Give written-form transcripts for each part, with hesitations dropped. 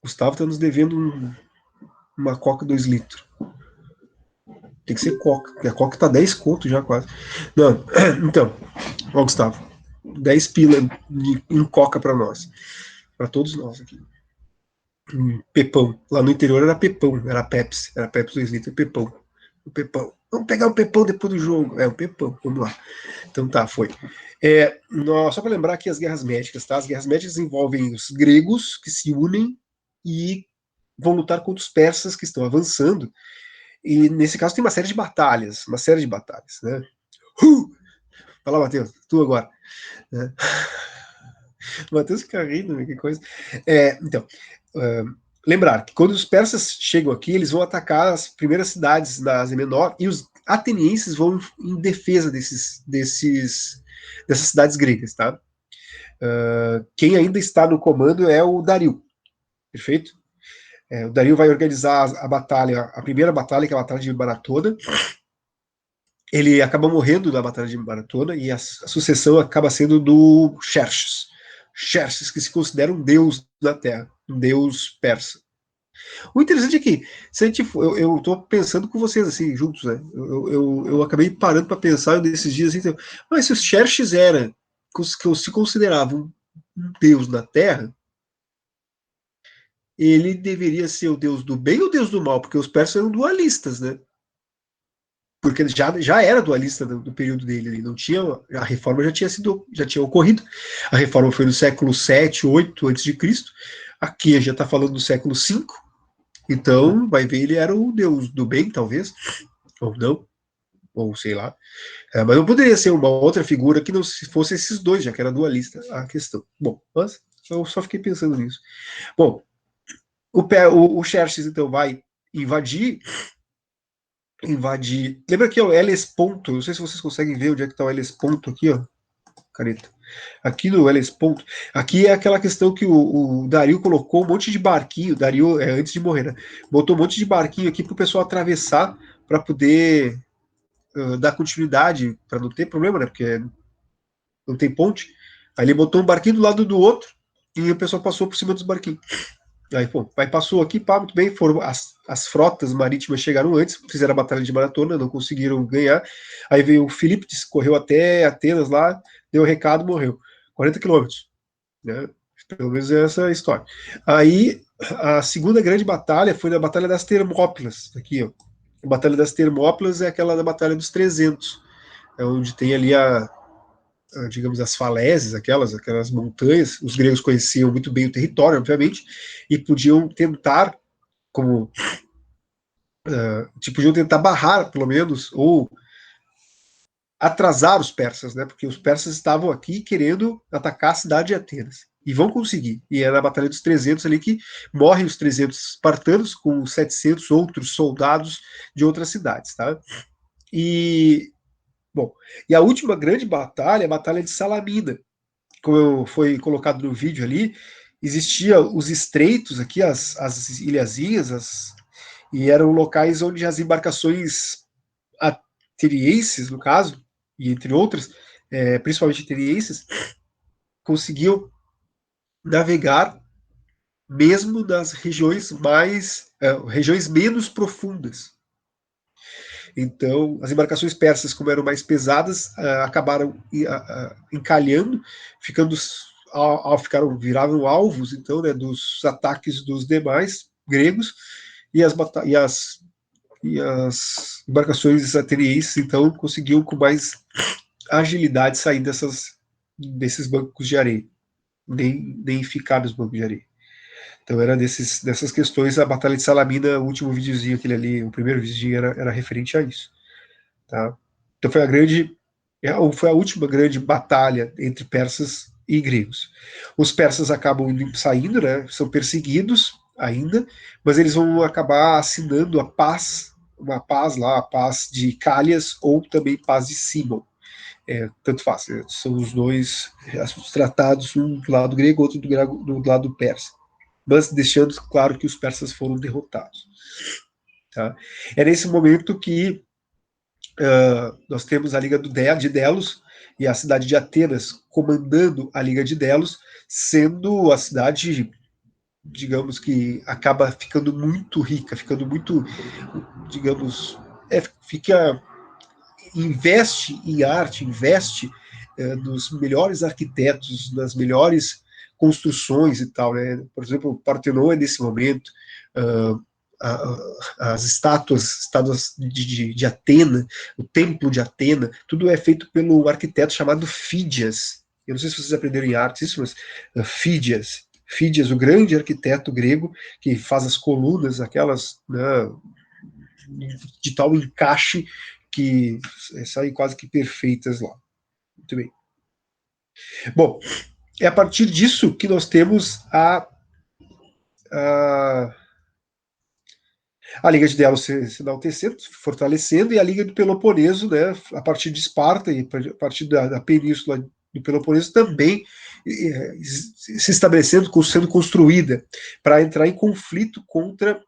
Gustavo está nos devendo uma Coca 2 litros. Tem que ser Coca, porque a Coca tá 10 conto já quase. Não, então, ó, Gustavo, 10 pila em Coca para nós. Para todos nós aqui. Pepão. Lá no interior era Pepão, era Pepsi 2 litros, Pepão. O Pepão. Vamos pegar o Pepão depois do jogo. É, o Pepão, vamos lá. Então tá, foi. Só para lembrar aqui as guerras médicas, tá? As guerras médicas envolvem os gregos que se unem e vão lutar contra os persas que estão avançando. E nesse caso tem uma série de batalhas, né? Fala, Matheus, tu agora. Né? O Matheus fica rindo, né? Que coisa. Então, lembrar que quando os persas chegam aqui, eles vão atacar as primeiras cidades da Ásia Menor e os atenienses vão em defesa dessas cidades gregas, tá? Quem ainda está no comando é o Dario, perfeito? O Dario vai organizar a batalha, a primeira batalha, que é a Batalha de Maratona. Ele acaba morrendo na Batalha de Maratona e a sucessão acaba sendo do Xerxes. Xerxes, que se considera um deus da Terra, um deus persa. O interessante é que, se a gente for, eu tô pensando com vocês, assim, juntos, né? Eu acabei parando para pensar nesses dias, assim, mas se o Xerxes era, que se considerava um deus da Terra, ele deveria ser o deus do bem ou o deus do mal? Porque os persas eram dualistas, né? Porque ele já era dualista do período dele, ele não tinha, a reforma já tinha ocorrido. A reforma foi no século 7, 8 antes de Cristo. Aqui já está falando do século 5. Então, vai ver, ele era o deus do bem, talvez, ou não, ou sei lá. Mas não poderia ser uma outra figura que não fosse esses dois, já que era dualista a questão. Bom, mas eu só fiquei pensando nisso. Bom, o Xerxes, então, vai invadir. Lembra que é o Hellesponto? Não sei se vocês conseguem ver onde é que está o Hellesponto aqui, ó. Caneta. Aqui no Hellesponto. Aqui é aquela questão que o Dario colocou um monte de barquinho. Dario, antes de morrer, né? Botou um monte de barquinho aqui para o pessoal atravessar para poder dar continuidade, para não ter problema, né? Porque não tem ponte. Aí ele botou um barquinho do lado do outro e o pessoal passou por cima dos barquinhos. Aí, pô, aí passou aqui, pá, muito bem, foram as frotas marítimas chegaram antes, fizeram a batalha de maratona, não conseguiram ganhar. Aí veio o Filipe, correu até Atenas lá, deu o recado, morreu. 40 quilômetros, né? Pelo menos é essa a história. Aí, a segunda grande batalha foi na Batalha das Termópilas, aqui, ó. A Batalha das Termópilas é aquela da Batalha dos 300, é onde tem ali digamos, as falésias, aquelas montanhas. Os gregos conheciam muito bem o território, obviamente, e podiam tentar, como podiam tentar barrar, pelo menos, ou atrasar os persas, né? Porque os persas estavam aqui querendo atacar a cidade de Atenas. E vão conseguir. E é na Batalha dos 300 ali que morrem os 300 espartanos com 700 outros soldados de outras cidades, tá? E, bom, e a última grande batalha é a Batalha de Salamina, como foi colocado no vídeo ali, existia os estreitos aqui, as ilhazinhas, e eram locais onde as embarcações atenienses, no caso, e entre outras, principalmente atenienses, conseguiam navegar mesmo nas regiões menos profundas. Então, as embarcações persas, como eram mais pesadas, acabaram encalhando, viravam alvos, então, né, dos ataques dos demais gregos, e as embarcações atenienses, então, conseguiam com mais agilidade sair desses bancos de areia, nem ficar nos bancos de areia. Então era dessas questões. A Batalha de Salamina, o último videozinho, aquele ali, o primeiro videozinho era referente a isso. Tá? Então foi a última grande batalha entre persas e gregos. Os persas acabam saindo, né, são perseguidos ainda, mas eles vão acabar assinando uma paz lá, a paz de Cálias ou também paz de Simon. Tanto faz, são os dois os tratados, um do lado grego, outro do lado persa, mas deixando claro que os persas foram derrotados. Tá? É nesse momento que nós temos a Liga de Delos e a cidade de Atenas comandando a Liga de Delos, sendo a cidade digamos que acaba ficando muito rica, ficando muito, digamos, fica investe em arte, investe nos melhores arquitetos, nas melhores construções e tal, né? Por exemplo, o Partenon é nesse momento, uh, as estátuas de Atena, o templo de Atena, tudo é feito pelo arquiteto chamado Fídias. Eu não sei se vocês aprenderam em arte isso, mas Fídias. Fídias, o grande arquiteto grego que faz as colunas, aquelas, né, de tal encaixe que saem quase que perfeitas lá. Muito bem. Bom, é a partir disso que nós temos a, a Liga de Delos se enaltecendo, fortalecendo, e a Liga do Peloponeso, né, a partir de Esparta e a partir da península do Peloponeso também se estabelecendo, sendo construída para entrar em conflito contra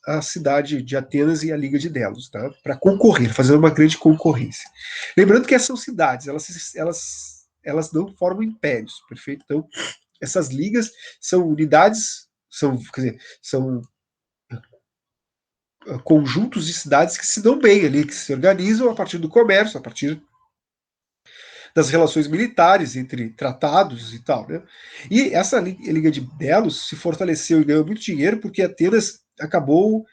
a cidade de Atenas e a Liga de Delos, tá? Para concorrer, fazer uma grande concorrência. Lembrando que essas são cidades, elas não formam impérios, perfeito? Então, essas ligas são unidades, quer dizer, são conjuntos de cidades que se dão bem ali, que se organizam a partir do comércio, a partir das relações militares entre tratados e tal, né? E essa Liga de Delos se fortaleceu e ganhou muito dinheiro porque Atenas acabou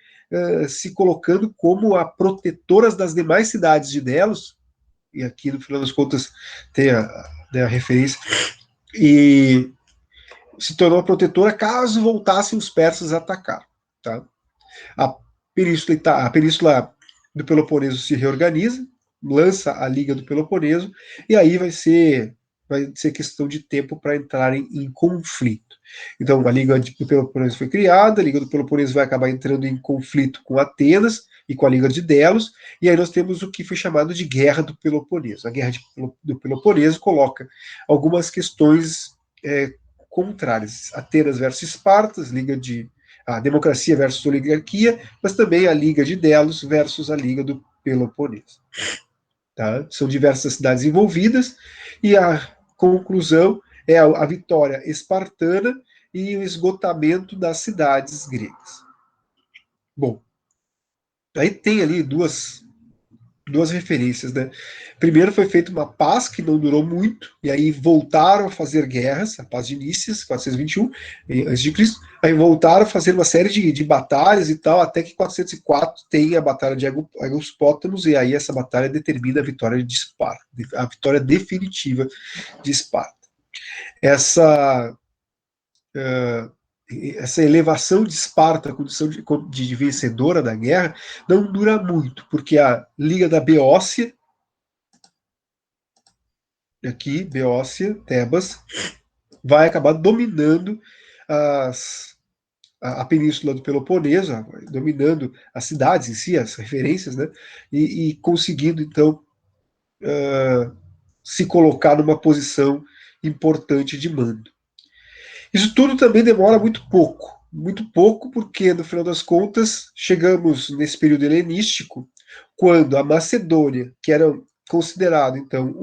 se colocando como a protetora das demais cidades de Delos, e aqui no final das contas tem a referência, e se tornou a protetora caso voltassem os persas a atacar, tá? A a península do Peloponeso se reorganiza, lança a Liga do Peloponeso, e aí vai ser questão de tempo para entrarem em conflito. Então, a Liga do Peloponeso foi criada, a Liga do Peloponeso vai acabar entrando em conflito com Atenas e com a Liga de Delos, e aí nós temos o que foi chamado de Guerra do Peloponeso. A Guerra do Peloponeso coloca algumas questões contrárias. Atenas versus Esparta, Liga de a democracia versus oligarquia, mas também a Liga de Delos versus a Liga do Peloponeso. Tá? São diversas cidades envolvidas e a conclusão é a vitória espartana e o esgotamento das cidades gregas. Bom, aí tem ali duas referências, né? Primeiro foi feita uma paz que não durou muito, e aí voltaram a fazer guerras, a paz de Nícias, 421 a.C., aí voltaram a fazer uma série de batalhas e tal, até que 404 tem a batalha de Agospótamos, e aí essa batalha determina a vitória de Esparta, a vitória definitiva de Esparta. Essa essa elevação de Esparta, a condição de vencedora da guerra, não dura muito, porque a Liga da Beócia, aqui, Beócia, Tebas, vai acabar dominando a península do Peloponeso, dominando as cidades em si, as referências, né, e conseguindo, então, se colocar numa posição importante de mando. Isso tudo também demora muito pouco, porque no final das contas chegamos nesse período helenístico, quando a Macedônia, que era considerado então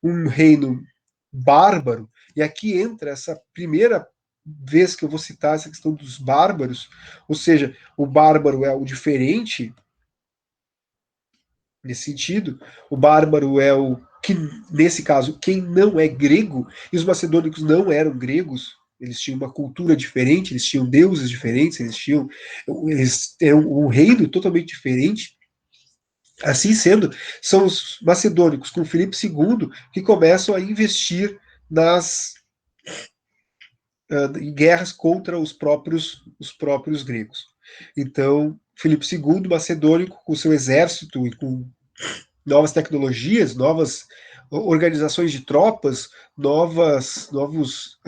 um reino bárbaro, e aqui entra essa primeira vez que eu vou citar essa questão dos bárbaros, ou seja, o bárbaro é o diferente, nesse sentido, o bárbaro é o que, nesse caso, quem não é grego, e os macedônicos não eram gregos, eles tinham uma cultura diferente, eles tinham deuses diferentes, eles eram um reino totalmente diferente. Assim sendo, são os macedônicos com Filipe II que começam a investir em guerras contra os próprios gregos. Então, Filipe II, macedônico, com seu exército e com novas tecnologias, novas organizações de tropas, novos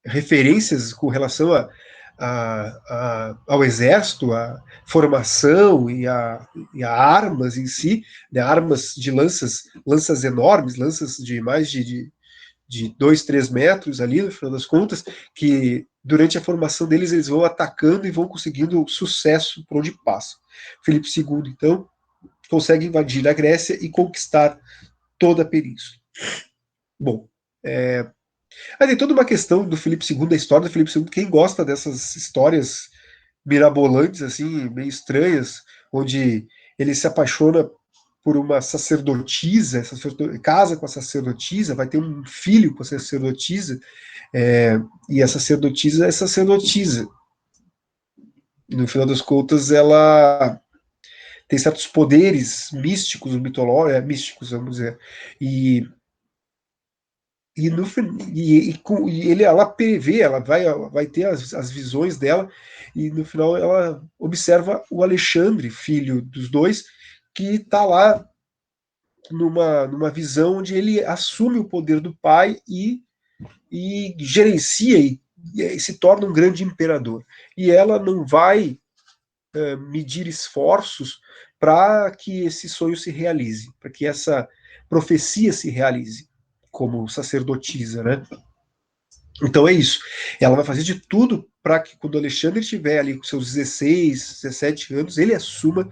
referências com relação ao exército, a formação e a armas em si, né, armas de lanças enormes, lanças de mais de 2, 3 metros ali, no final das contas, que durante a formação deles eles vão atacando e vão conseguindo sucesso por onde passam. Filipe II, então, consegue invadir a Grécia e conquistar toda a península. Bom, Aí tem toda uma questão do Filipe II, da história do Filipe II. Quem gosta dessas histórias mirabolantes, assim, meio estranhas, onde ele se apaixona por uma sacerdotisa, casa com a sacerdotisa, vai ter um filho com a sacerdotisa, e a sacerdotisa é sacerdotisa. E no final das contas, ela tem certos poderes místicos, mitológicos, místicos, vamos dizer. E, no, e ele, ela prevê, ela vai ter as visões dela, e no final ela observa o Alexandre, filho dos dois, que está lá numa visão onde ele assume o poder do pai e gerencia e se torna um grande imperador. E ela não vai medir esforços para que esse sonho se realize, para que essa profecia se realize, como sacerdotisa, né? Então é isso. Ela vai fazer de tudo para que quando Alexandre estiver ali com seus 16, 17 anos, ele assuma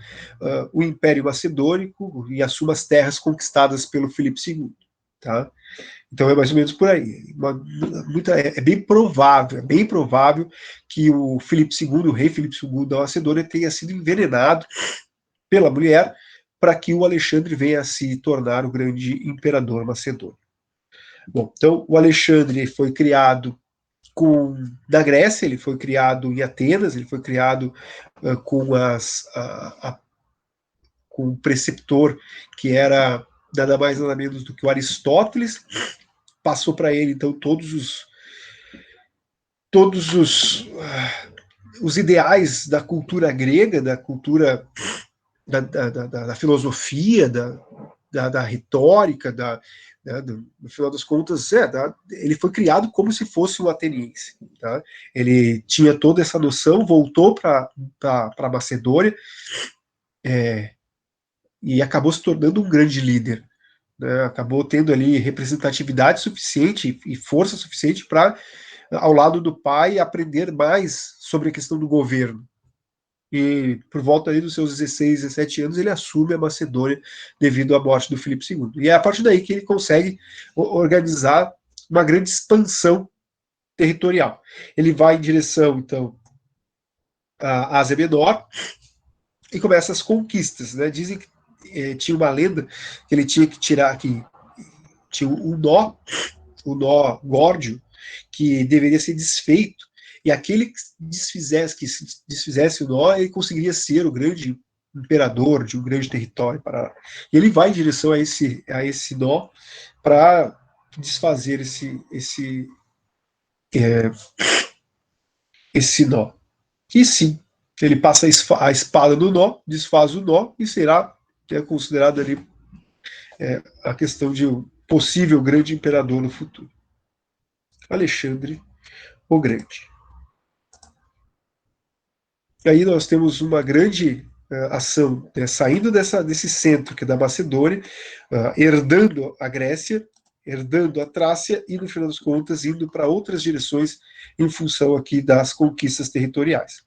o Império Macedônico e assuma as terras conquistadas pelo Filipe II. Tá? Então é mais ou menos por aí. É bem provável que o Filipe II, o rei Filipe II da Macedônia, tenha sido envenenado pela mulher para que o Alexandre venha a se tornar o grande imperador macedônio. Bom, então o Alexandre foi criado da Grécia, ele foi criado em Atenas, ele foi criado com um preceptor que era nada mais nada menos do que o Aristóteles, passou para ele então todos os ideais da cultura grega, da cultura da filosofia, da retórica, no final das contas, ele foi criado como se fosse um ateniense. Tá? Ele tinha toda essa noção, voltou para a Macedônia e acabou se tornando um grande líder. Né? Acabou tendo ali representatividade suficiente e força suficiente para, ao lado do pai, aprender mais sobre a questão do governo. E por volta ali dos seus 16, 17 anos, ele assume a Macedônia devido à morte do Filipe II. E é a partir daí que ele consegue organizar uma grande expansão territorial. Ele vai em direção, então, à Ásia Menor e começa as conquistas. Né? Dizem que tinha uma lenda que ele tinha que tirar, que tinha o nó górdio, que deveria ser desfeito, e aquele que se desfizesse o nó, ele conseguiria ser o grande imperador de um grande território. E ele vai em direção a esse nó para desfazer esse nó. E sim, ele passa a espada no nó, desfaz o nó e será considerado ali a questão de um possível grande imperador no futuro. Alexandre o Grande. E aí nós temos uma grande ação, né, saindo desse centro que é da Macedônia, herdando a Grécia, herdando a Trácia e, no final das contas, indo para outras direções em função aqui das conquistas territoriais.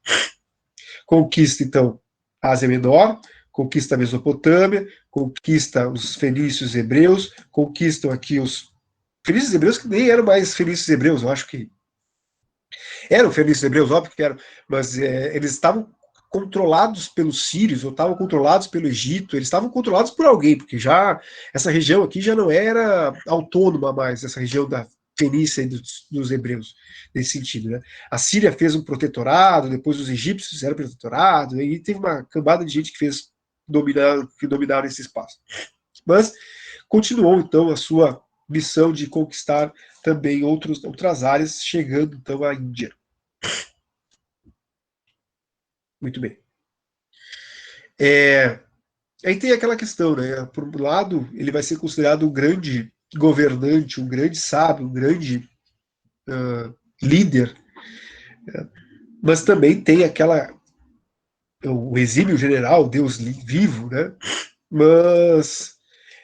Conquista, então, a Ásia Menor, conquista a Mesopotâmia, conquista os fenícios hebreus, conquistam aqui os fenícios hebreus que nem eram mais fenícios hebreus, eu acho que eram fenícios hebreus, óbvio que eram, mas eles estavam controlados pelos sírios, ou estavam controlados pelo Egito, eles estavam controlados por alguém, porque já essa região aqui já não era autônoma mais, essa região da Fenícia e dos hebreus, nesse sentido. Né? A Síria fez um protetorado, depois os egípcios fizeram protetorado, e teve uma cambada de gente que dominaram esse espaço. Mas continuou, então, a sua missão de conquistar também outras áreas, chegando, então, à Índia. Muito bem. Aí tem aquela questão, né? Por um lado, ele vai ser considerado um grande governante, um grande sábio, um grande líder, mas também tem o exímio general, Deus vivo, né? Mas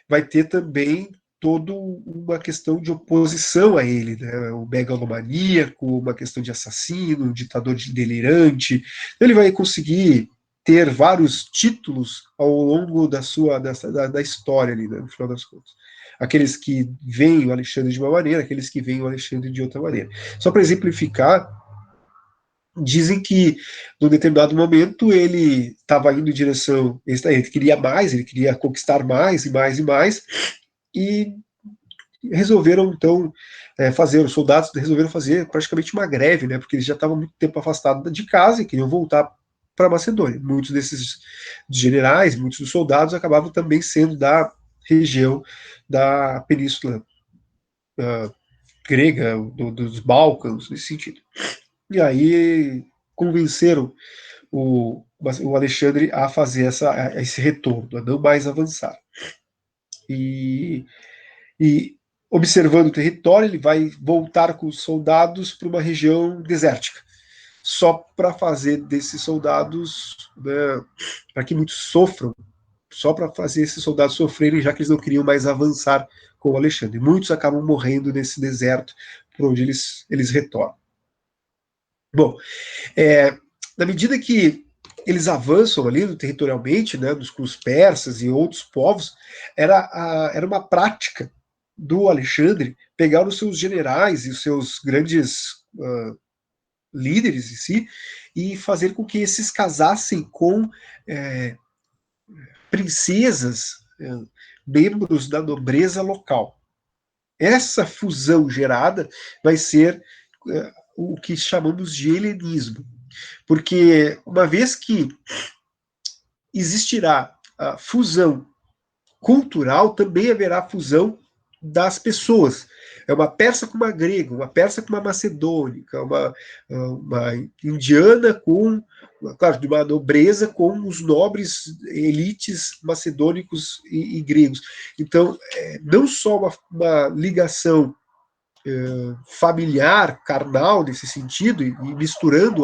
vai ter também toda uma questão de oposição a ele, né? O megalomaníaco, uma questão de assassino, um ditador delirante. Ele vai conseguir ter vários títulos ao longo da história ali, né, no final das contas. Aqueles que veem o Alexandre de uma maneira, aqueles que veem o Alexandre de outra maneira. Só para exemplificar, dizem que, num determinado momento, ele estava indo em direção. Ele queria mais, ele queria conquistar mais e mais e mais, e resolveram, então, os soldados resolveram fazer praticamente uma greve, né, porque eles já estavam muito tempo afastados de casa e queriam voltar para a Macedônia. Muitos desses generais, muitos dos soldados acabavam também sendo da região da Península Grega, dos Balcãs, nesse sentido. E aí convenceram o Alexandre a fazer esse retorno, a não mais avançar. E observando o território, ele vai voltar com os soldados para uma região desértica, só para fazer desses soldados, né, para que muitos sofram, só para fazer esses soldados sofrerem, já que eles não queriam mais avançar com o Alexandre. Muitos acabam morrendo nesse deserto por onde eles retornam. Bom, na medida que eles avançam ali territorialmente, né, com os persas e outros povos, era uma prática do Alexandre pegar os seus generais e os seus grandes líderes em si e fazer com que esses casassem com princesas, membros da nobreza local. Essa fusão gerada vai ser o que chamamos de helenismo, porque uma vez que existirá a fusão cultural, também haverá fusão das pessoas. É uma persa com uma grega, uma persa com uma macedônica, uma indiana com, claro, de uma nobreza com os nobres elites macedônicos e gregos. Então, não só uma ligação familiar, carnal, nesse sentido, e misturando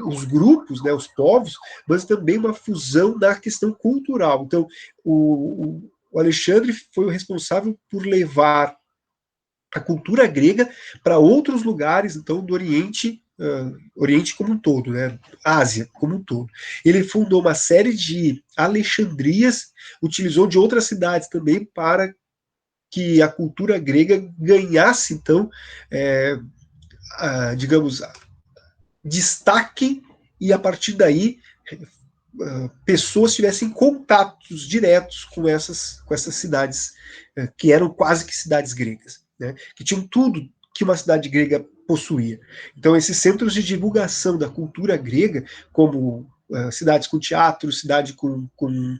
os grupos, né, os povos, mas também uma fusão na questão cultural. Então, o Alexandre foi o responsável por levar a cultura grega para outros lugares, então, do Oriente, Oriente como um todo, né, Ásia como um todo. Ele fundou uma série de Alexandrias, utilizou de outras cidades também para que a cultura grega ganhasse, então, digamos, destaque, e a partir daí pessoas tivessem contatos diretos com essas cidades, que eram quase que cidades gregas, né, que tinham tudo que uma cidade grega possuía. Então, esses centros de divulgação da cultura grega, como cidades com teatro, cidade com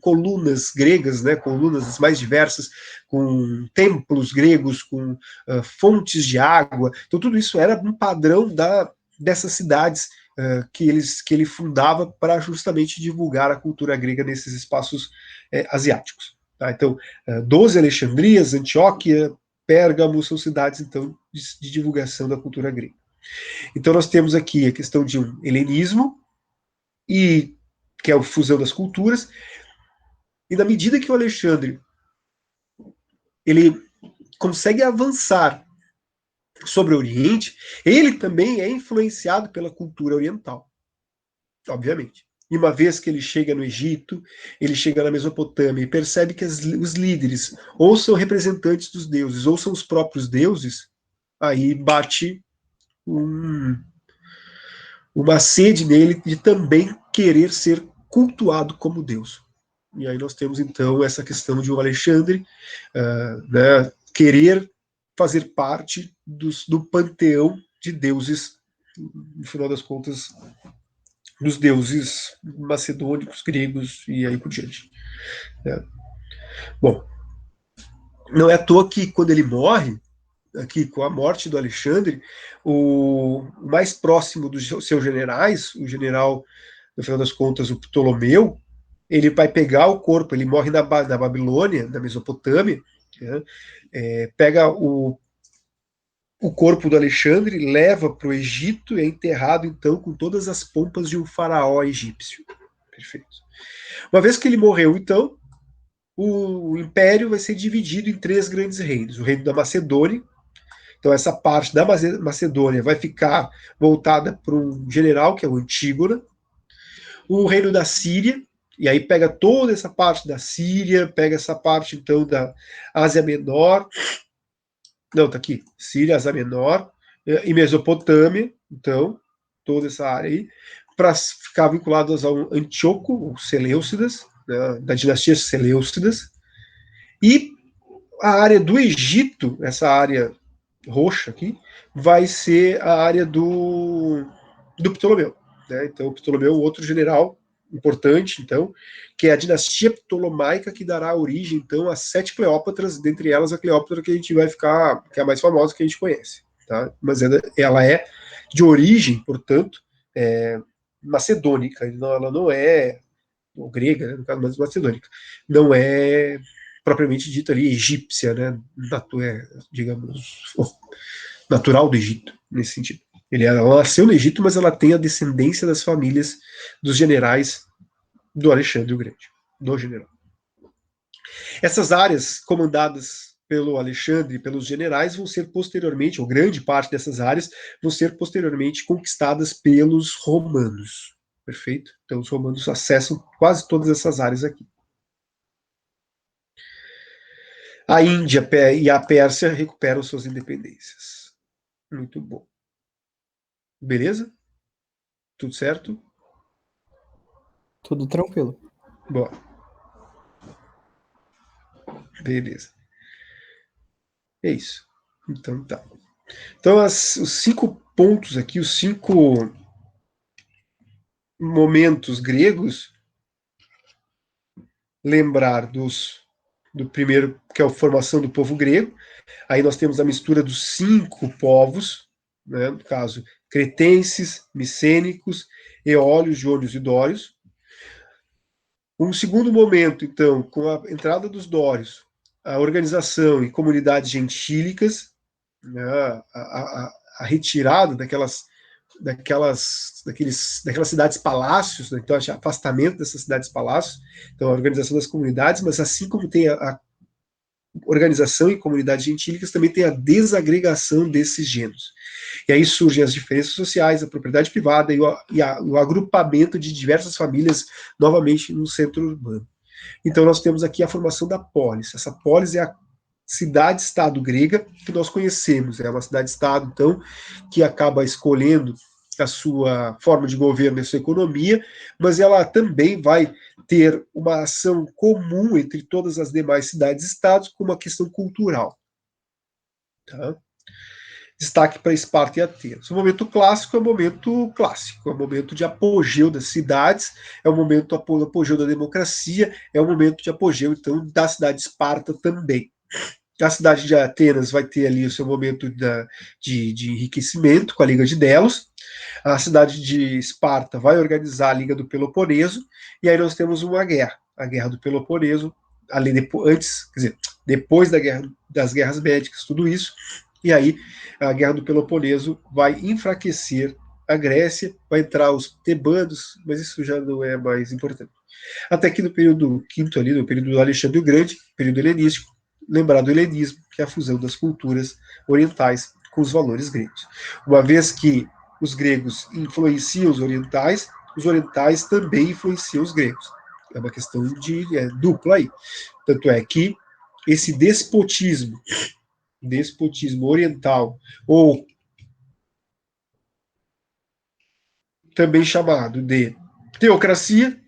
colunas gregas, né, colunas as mais diversas, com templos gregos, com fontes de água. Então, tudo isso era um padrão dessas cidades que ele fundava para justamente divulgar a cultura grega nesses espaços asiáticos. Tá? Então, 12 Alexandrias, Antioquia, Pérgamo são cidades, então, de divulgação da cultura grega. Então, nós temos aqui a questão de um helenismo, que é a fusão das culturas, e na medida que o Alexandre ele consegue avançar sobre o Oriente, ele também é influenciado pela cultura oriental, obviamente. E uma vez que ele chega no Egito, ele chega na Mesopotâmia e percebe que os líderes ou são representantes dos deuses ou são os próprios deuses, aí bate uma sede nele de também querer ser cultuado como Deus. E aí nós temos então essa questão de um Alexandre né, querer fazer parte do panteão de deuses, no final das contas, dos deuses macedônicos, gregos e aí por diante. Bom, não é à toa que quando ele morre, aqui com a morte do Alexandre, o mais próximo dos seus generais, o general, no final das contas, o Ptolomeu, ele vai pegar o corpo, ele morre na Babilônia, na Mesopotâmia, né, pega o corpo do Alexandre, leva para o Egito e é enterrado, então, com todas as pompas de um faraó egípcio. Perfeito. Uma vez que ele morreu, então, o império vai ser dividido em 3 grandes reinos. O reino da Macedônia, então essa parte da Macedônia vai ficar voltada para um general, que é o Antígona. o reino da Síria, e aí pega toda essa parte da Síria, pega essa parte, então, da Ásia Menor, não, tá aqui, Síria, Ásia Menor, e Mesopotâmia, então, toda essa área aí, para ficar vinculadas ao Antíoco, os Seleucidas, né, da dinastia Seleucidas, e a área do Egito, essa área roxa aqui, vai ser a área do Ptolomeu. Né? Então, o Ptolomeu é outro general importante, então, que é a dinastia ptolomaica que dará origem, então, a 7 Cleópatras, dentre elas a Cleópatra que a gente vai ficar, que é a mais famosa que a gente conhece. Tá? Mas ela é de origem, portanto, macedônica, ela não é, ou grega, né, no caso, mas macedônica. Não é propriamente dita ali egípcia, né, digamos, natural do Egito, nesse sentido. Ela nasceu no Egito, mas ela tem a descendência das famílias dos generais do Alexandre o Grande, do general. Essas áreas comandadas pelo Alexandre e pelos generais vão ser posteriormente, ou grande parte dessas áreas, vão ser posteriormente conquistadas pelos romanos. Perfeito? Então os romanos acessam quase todas essas áreas aqui. A Índia e a Pérsia recuperam suas independências. Muito bom. Beleza? Tudo certo? Tudo tranquilo. Bom, beleza. É isso. Então tá. Então os 5 pontos aqui, os 5 momentos gregos, lembrar do primeiro, que é a formação do povo grego. Aí nós temos a mistura dos 5 povos, né, no caso, cretenses, micênicos, eólios, jônios e dórios. Um segundo momento, então, com a entrada dos dórios, a organização e comunidades gentílicas, né, a retirada daquelas cidades-palácios, né, então, afastamento dessas cidades-palácios, então, a organização das comunidades, mas assim como tem a organização e comunidades gentílicas, também tem a desagregação desses gêneros. E aí surgem as diferenças sociais, a propriedade privada o agrupamento de diversas famílias novamente no centro urbano. Então nós temos aqui a formação da polis. Essa polis é a cidade-estado grega que nós conhecemos. É uma cidade-estado, então, que acaba escolhendo a sua forma de governo e a sua economia, mas ela também vai ter uma ação comum entre todas as demais cidades-estados com uma questão cultural. Tá? Destaque para Esparta e Atenas. O momento clássico é o momento clássico, é o momento de apogeu das cidades, é o momento de apogeu da democracia, é o momento de apogeu, então, da cidade de Esparta também. A cidade de Atenas vai ter ali o seu momento de enriquecimento com a Liga de Delos. A cidade de Esparta vai organizar a Liga do Peloponeso, e aí nós temos uma guerra, a Guerra do Peloponeso, ali depois das guerras médicas, tudo isso, e aí a Guerra do Peloponeso vai enfraquecer a Grécia, vai entrar os tebanos, mas isso já não é mais importante. Até que no período quinto ali, no período do Alexandre o Grande, período helenístico, lembrar do helenismo, que é a fusão das culturas orientais com os valores gregos. Uma vez que os gregos influenciam os orientais também influenciam os gregos. É uma questão de dupla aí. Tanto é que esse despotismo oriental, ou também chamado de teocracia,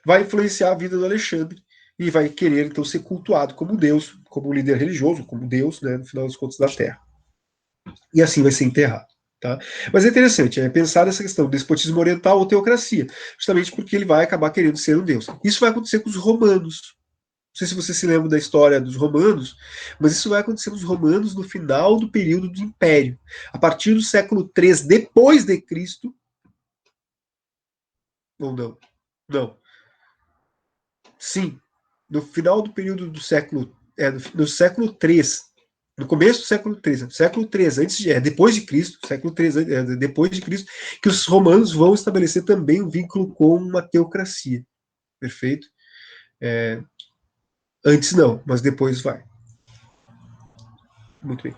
vai influenciar a vida do Alexandre e vai querer então ser cultuado como Deus, como líder religioso, como Deus, né, no final das contas da Terra. E assim vai ser enterrado. Tá? Mas é interessante pensar nessa questão do despotismo oriental ou teocracia, justamente porque ele vai acabar querendo ser um Deus. Isso vai acontecer com os romanos. Não sei se você se lembra da história dos romanos, mas isso vai acontecer com os romanos no final do período do Império. A partir do século III depois de Cristo, ou não? Não. Sim, no final do período do século, no século III, no começo do século III, depois de Cristo, século III, depois de Cristo, que os romanos vão estabelecer também um vínculo com uma teocracia, perfeito? Antes não, mas depois vai. Muito bem.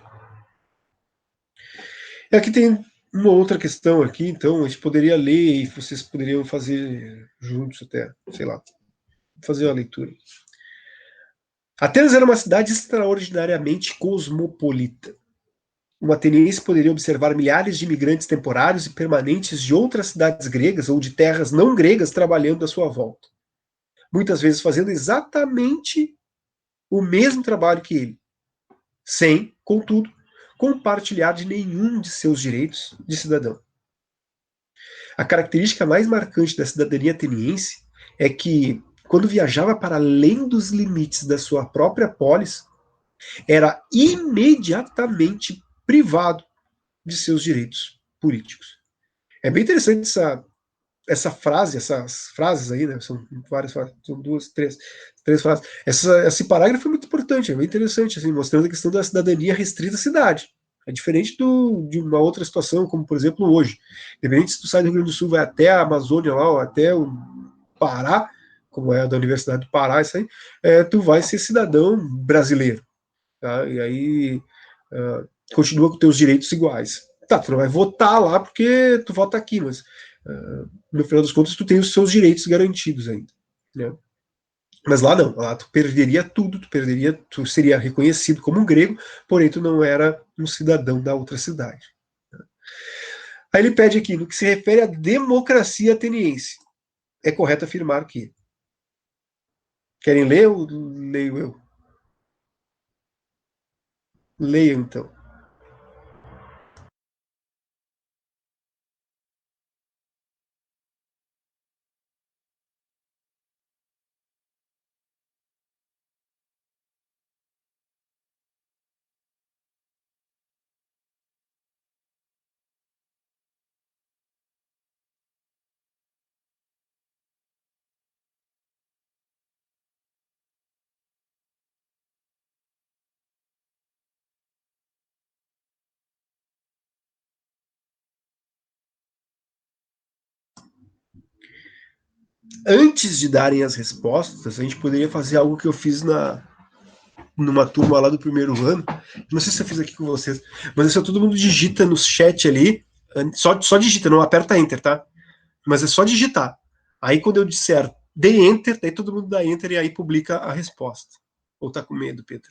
E aqui tem Uma outra questão aqui, então, a gente poderia ler e vocês poderiam fazer juntos até, sei lá, fazer a leitura. Atenas era uma cidade extraordinariamente cosmopolita. Um ateniense poderia observar milhares de imigrantes temporários e permanentes de outras cidades gregas ou de terras não gregas trabalhando à sua volta, muitas vezes fazendo exatamente o mesmo trabalho que ele, sem, contudo, compartilhar de nenhum de seus direitos de cidadão. A característica mais marcante da cidadania ateniense é que, quando viajava para além dos limites da sua própria polis, era imediatamente privado de seus direitos políticos. É bem interessante essa frase, essas frases aí, né? São várias frases, são duas, três frases. Esse parágrafo é muito importante, é bem interessante, assim, mostrando a questão da cidadania restrita à cidade. É diferente de uma outra situação, como por exemplo hoje. Independente se tu sai do Rio Grande do Sul, vai até a Amazônia lá, ou até o Pará, como é a da Universidade do Pará, isso aí, tu vai ser cidadão brasileiro. Tá? E aí continua com teus direitos iguais. Tá, tu não vai votar lá porque tu vota aqui, mas no final das contas tu tem os seus direitos garantidos ainda. Né? Mas lá não, lá tu perderia tudo, tu seria reconhecido como um grego, porém tu não era um cidadão da outra cidade. Aí ele pede aqui, no que se refere à democracia ateniense, é correto afirmar que. Querem ler ou leio eu? Leia então. Antes de darem as respostas, a gente poderia fazer algo que eu fiz numa turma lá do primeiro ano. Não sei se eu fiz aqui com vocês, mas é só todo mundo digita no chat ali, só digita, não aperta Enter, tá? Mas é só digitar. Aí quando eu disser dê Enter, daí todo mundo dá Enter e aí publica a resposta. Ou tá com medo, Pedro?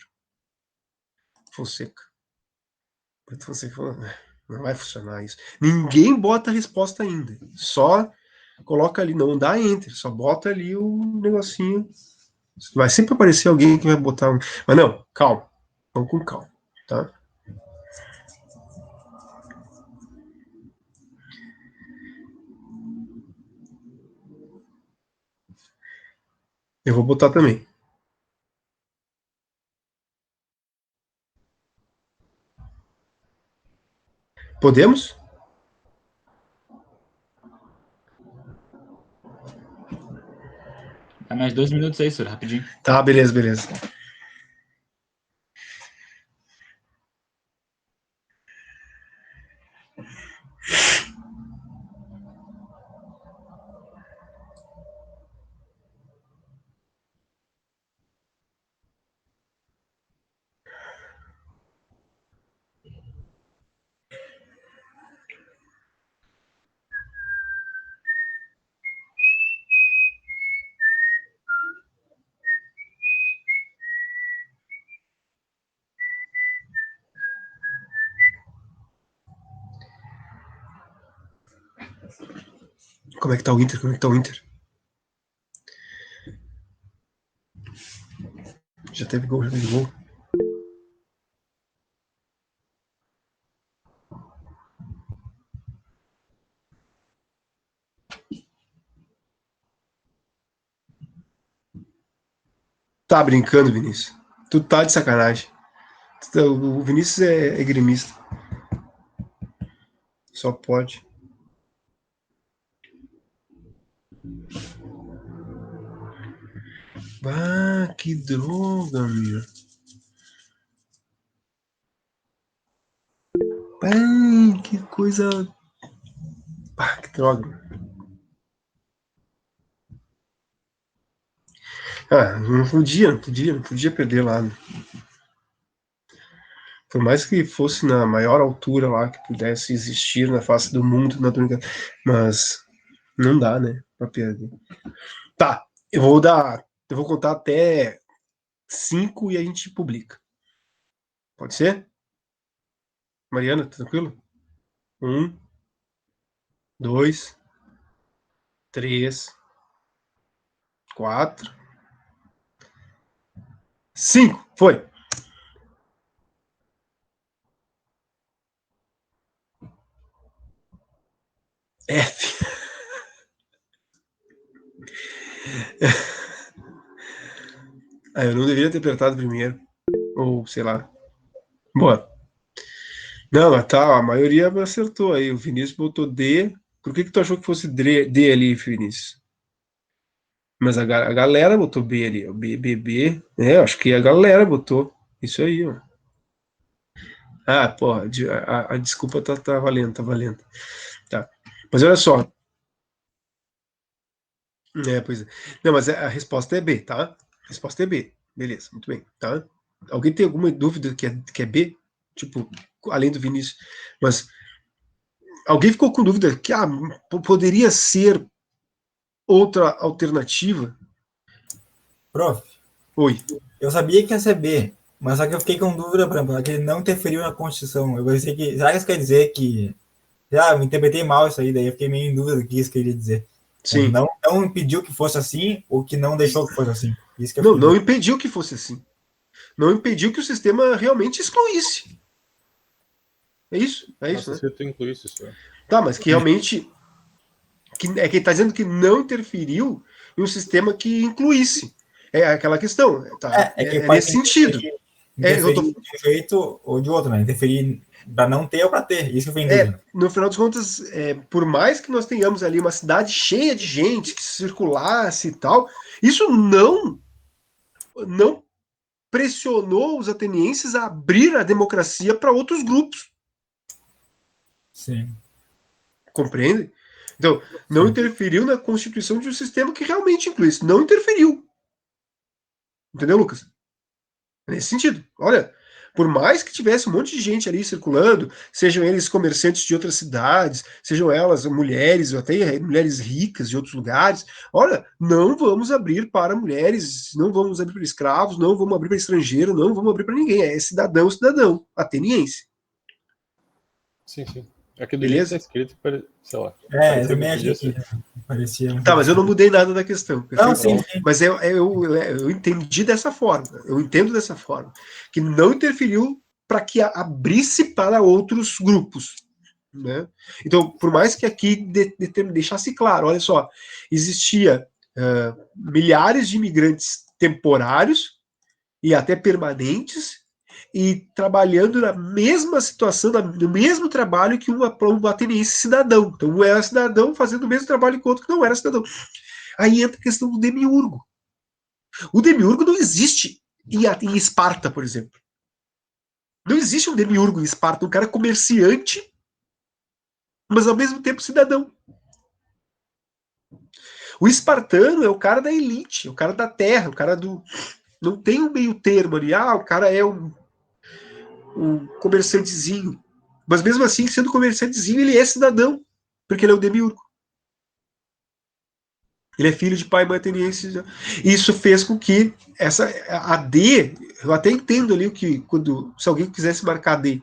Fonseca. Pedro Fonseca falou, não vai funcionar isso. Ninguém bota a resposta ainda. Só coloca ali, não dá Enter, só bota ali o negocinho. Vai sempre aparecer alguém que vai botar um. Mas não, calma. Vamos com calma, tá? Eu vou botar também. Podemos? Dá mais 2 minutos aí, senhor, rapidinho. Tá, beleza, beleza. Como é que tá o Inter? Como é que tá o Inter? Já teve gol, já teve gol. Tá brincando, Vinícius. Tu tá de sacanagem. O Vinícius é gremista. Só pode. Ah, que droga, meu. Ah, que coisa. Ah, que droga. Ah, não podia perder lá. Né? Por mais que fosse na maior altura lá que pudesse existir na face do mundo, mas não dá, né, pra perder. Tá, eu vou contar até 5 e a gente publica. Pode ser? Mariana, tranquilo? 1, 2, 3, 4, 5. Foi. F. Eu não deveria ter apertado primeiro. Ou, sei lá. Boa. Não, mas tá, a maioria acertou aí. O Vinícius botou D. Por que tu achou que fosse D ali, Vinícius? Mas a galera botou B ali. O B, B, B. Acho que a galera botou. Isso aí, ó. Ah, porra, a desculpa tá valendo, tá valendo. Tá. Mas olha só. Pois é. Não, mas a resposta é B, tá? A resposta é B. Beleza, muito bem, tá? Alguém tem alguma dúvida que é B? Tipo, além do Vinícius. Mas alguém ficou com dúvida que poderia ser outra alternativa? Prof, Oi. eu sabia que ia ser B, mas só que eu fiquei com dúvida, por exemplo, que ele não interferiu na Constituição. Eu pensei que. Será que isso quer dizer que. Eu interpretei mal isso aí, daí eu fiquei meio em dúvida do que isso queria dizer. Sim. Não impediu que fosse assim, ou que não deixou que fosse assim. Isso que eu não impediu que fosse assim. Não impediu que o sistema realmente excluísse. É isso? É isso, Nossa, né? se tu incluísse isso. Tá, mas que realmente. Que ele está dizendo que não interferiu em um sistema que incluísse. É aquela questão. Tá? É nesse sentido. Interferir de um jeito ou de outro, né? Interferir para não ter ou para ter. Isso que eu venho dúvida. No final das contas, por mais que nós tenhamos ali uma cidade cheia de gente que circulasse e tal, isso não pressionou os atenienses a abrir a democracia para outros grupos. Sim. Compreende? Então, não interferiu na constituição de um sistema que realmente inclui isso. Não interferiu. Entendeu, Lucas? Nesse sentido. Olha, por mais que tivesse um monte de gente ali circulando, sejam eles comerciantes de outras cidades, sejam elas mulheres, ou até mulheres ricas de outros lugares, olha, não vamos abrir para mulheres, não vamos abrir para escravos, não vamos abrir para estrangeiro, não vamos abrir para ninguém. É cidadão, ateniense. Sim, sim. Aqui do Beleza? jeito tá escrito, sei lá. Eu também achei que parecia. Tá, mas eu não mudei nada da questão. Não, sim. Mas eu entendi dessa forma. Eu entendo dessa forma. Que não interferiu para que abrisse para outros grupos. Né? Então, por mais que aqui deixasse claro, olha só, existia milhares de imigrantes temporários e até permanentes e trabalhando na mesma situação, no mesmo trabalho que um ateniense cidadão. Então, um era cidadão fazendo o mesmo trabalho que o outro que não era cidadão. Aí entra a questão do demiurgo. O demiurgo não existe em Esparta, por exemplo. Não existe um demiurgo em Esparta, um cara comerciante, mas ao mesmo tempo cidadão. O espartano é o cara da elite, o cara da terra, o cara do... Não tem um meio termo ali, o cara é um comerciantezinho. Mas mesmo assim, sendo comerciantezinho, ele é cidadão, porque ele é o demiurgo. Ele é filho de pai e mãe ateniense. Isso fez com que a D, eu até entendo ali se alguém quisesse marcar a D,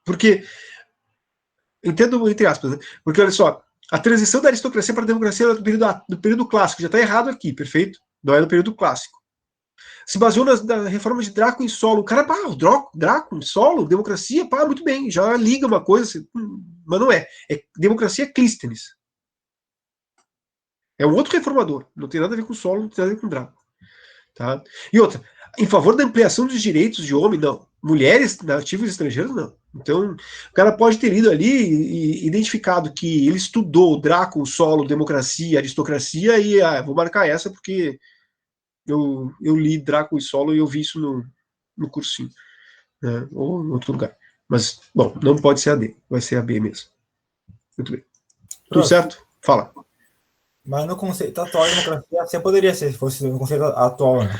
porque, entendo entre aspas, né? Porque olha só, a transição da aristocracia para a democracia é do período clássico, já está errado aqui, perfeito? Não é do período clássico. Se baseou na reforma de Draco em solo. O cara, Draco em solo, democracia, muito bem, já liga uma coisa, mas não é. É democracia Clístenes. É um outro reformador, não tem nada a ver com solo, não tem nada a ver com Draco. Tá? E outra, em favor da ampliação dos direitos de homem, não. Mulheres nativas estrangeiras, não. Então, o cara pode ter lido ali e identificado que ele estudou Draco, solo, democracia, aristocracia, e vou marcar essa porque eu li Draco e Solo e eu vi isso no cursinho, né? Ou em outro lugar. Mas, bom, não pode ser a D, vai ser a B mesmo. Muito bem. Tudo certo? Fala. Mas no conceito atual de democracia, você poderia ser, se fosse no conceito atual, né?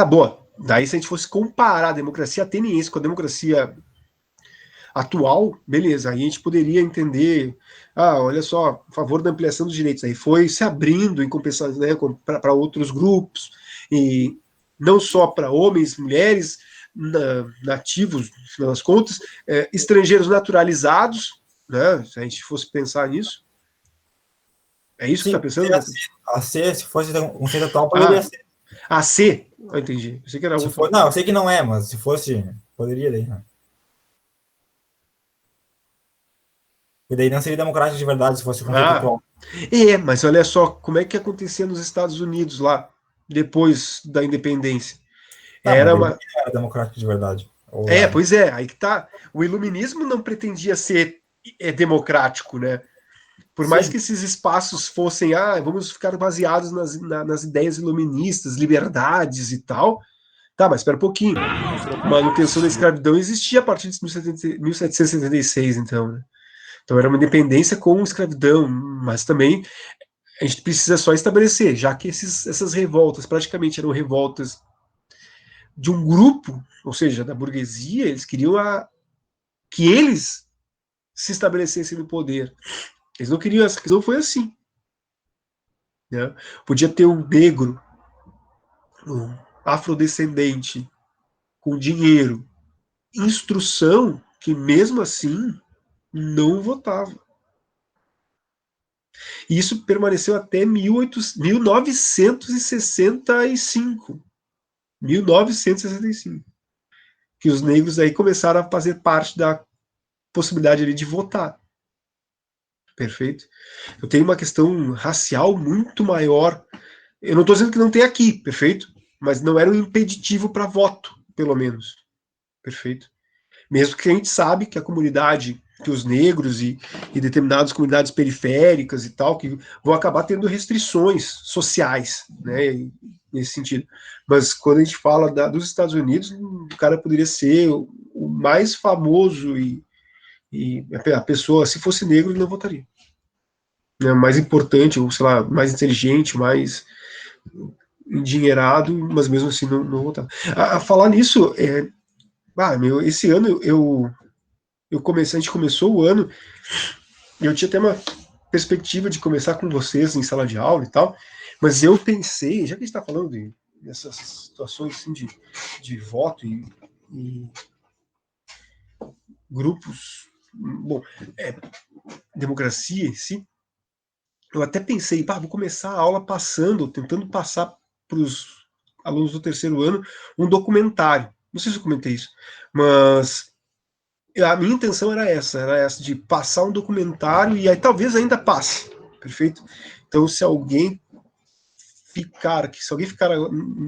Boa. Daí, se a gente fosse comparar a democracia ateniense com a democracia atual, beleza, aí a gente poderia entender, olha só, a favor da ampliação dos direitos, aí foi se abrindo em compensação, né, para outros grupos, e não só para homens, mulheres, nativos, no final das contas, estrangeiros naturalizados, né, se a gente fosse pensar nisso. É isso que você está pensando? A C, se fosse um conceito atual, poderia ser. A C? Eu entendi. Eu sei que era outro. Não, eu sei que não é, mas se fosse, poderia daí, né? E daí não seria democrático de verdade se fosse o conceito atual. Mas olha só como é que acontecia nos Estados Unidos lá, depois da independência. Era democrático de verdade. Pois é, aí que tá. O iluminismo não pretendia ser democrático, né? Por mais que esses espaços fossem, vamos ficar baseados nas ideias iluministas, liberdades e tal. Tá, mas espera um pouquinho. A manutenção da escravidão existia a partir de 1776, então, né? Então era uma independência com escravidão, mas também a gente precisa só estabelecer, já que essas revoltas praticamente eram revoltas de um grupo, ou seja, da burguesia, eles queriam que eles se estabelecessem no poder. Eles não queriam, não foi assim. Né? Podia ter um negro, um afrodescendente, com dinheiro, instrução, que mesmo assim não votava. E isso permaneceu até 1965. 1965. Que os negros aí começaram a fazer parte da possibilidade ali de votar. Perfeito? Eu tenho uma questão racial muito maior. Eu não estou dizendo que não tem aqui, perfeito? Mas não era um impeditivo para voto, pelo menos. Perfeito? Mesmo que a gente sabe que a comunidade, que os negros e determinadas comunidades periféricas e tal, que vão acabar tendo restrições sociais, né, nesse sentido. Mas quando a gente fala dos Estados Unidos, o cara poderia ser o mais famoso e a pessoa, se fosse negro, ele não votaria. Né, mais importante, ou sei lá, mais inteligente, mais endinheirado, mas mesmo assim não votava. A falar nisso, esse ano a gente começou o ano, e eu tinha até uma perspectiva de começar com vocês em sala de aula e tal, mas eu pensei, já que a gente está falando dessas situações assim, de voto e grupos, bom, democracia em si, eu até pensei, vou começar a aula tentando passar para os alunos do terceiro ano um documentário. Não sei se eu comentei isso, mas a minha intenção era essa de passar um documentário e aí talvez ainda passe, perfeito? Então, se alguém ficar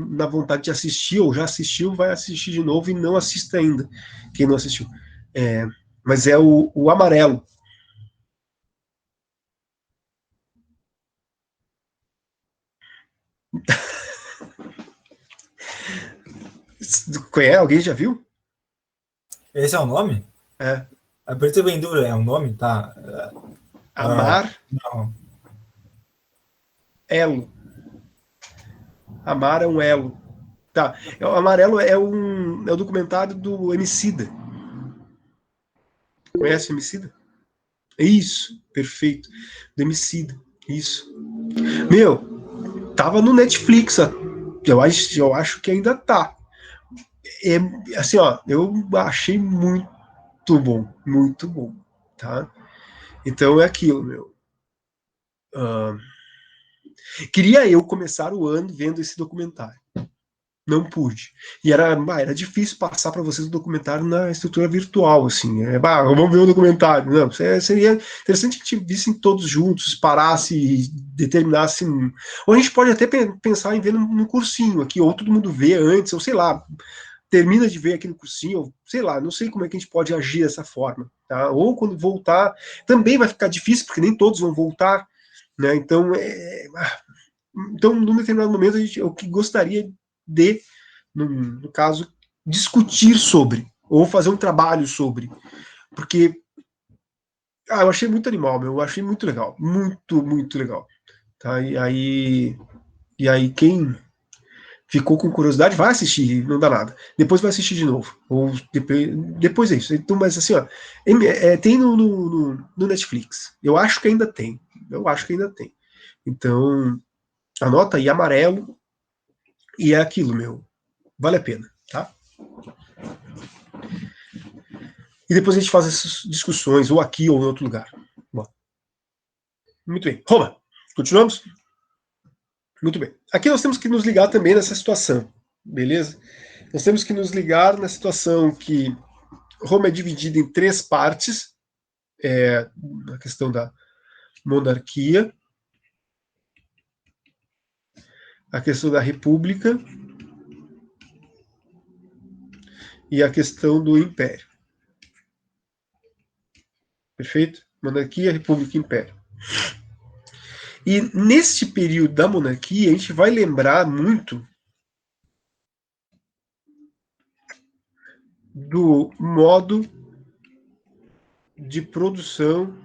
na vontade de assistir ou já assistiu, vai assistir de novo e não assista ainda, quem não assistiu. Mas é o Amarelo. Conhece? Alguém já viu? Esse é o nome? É. Por isso eu em dúvida, é o nome? Tá. Amar. Não. Elo. Amar é um elo. Tá. O Amarelo é um documentário do Emicida. Conhece o Emicida? Isso, perfeito. Do Emicida. Isso. Meu, tava no Netflix. Eu acho que ainda tá. Assim, eu achei muito bom, tá? Então é aquilo, meu. Queria eu começar o ano vendo esse documentário. Não pude. E era difícil passar para vocês o documentário na estrutura virtual, assim. Vamos ver o documentário. Não, seria interessante que vissem todos juntos, parasse e determinasse. Ou a gente pode até pensar em ver no cursinho aqui, ou todo mundo vê antes, ou sei lá, termina de ver aqui no cursinho, ou sei lá, não sei como é que a gente pode agir dessa forma. Tá? Ou quando voltar, também vai ficar difícil, porque nem todos vão voltar. Né? Então, num determinado momento, eu que gostaria de, no caso, discutir sobre, ou fazer um trabalho sobre, porque eu achei muito animal, eu achei muito legal, muito legal. Tá? E aí quem ficou com curiosidade, vai assistir, não dá nada. Depois vai assistir de novo. Ou depois é isso. Então, mas assim, ó, tem no Netflix. Eu acho que ainda tem. Então, anota aí, amarelo, e é aquilo, meu. Vale a pena, tá? E depois a gente faz essas discussões, ou aqui ou em outro lugar. Bom. Muito bem. Roma, continuamos? Muito bem. Aqui nós temos que nos ligar também nessa situação, beleza? Nós temos que nos ligar na situação que Roma é dividida em 3 partes, a questão da monarquia, a questão da república e a questão do império. Perfeito? Monarquia, república e império. E neste período da monarquia, a gente vai lembrar muito do modo de produção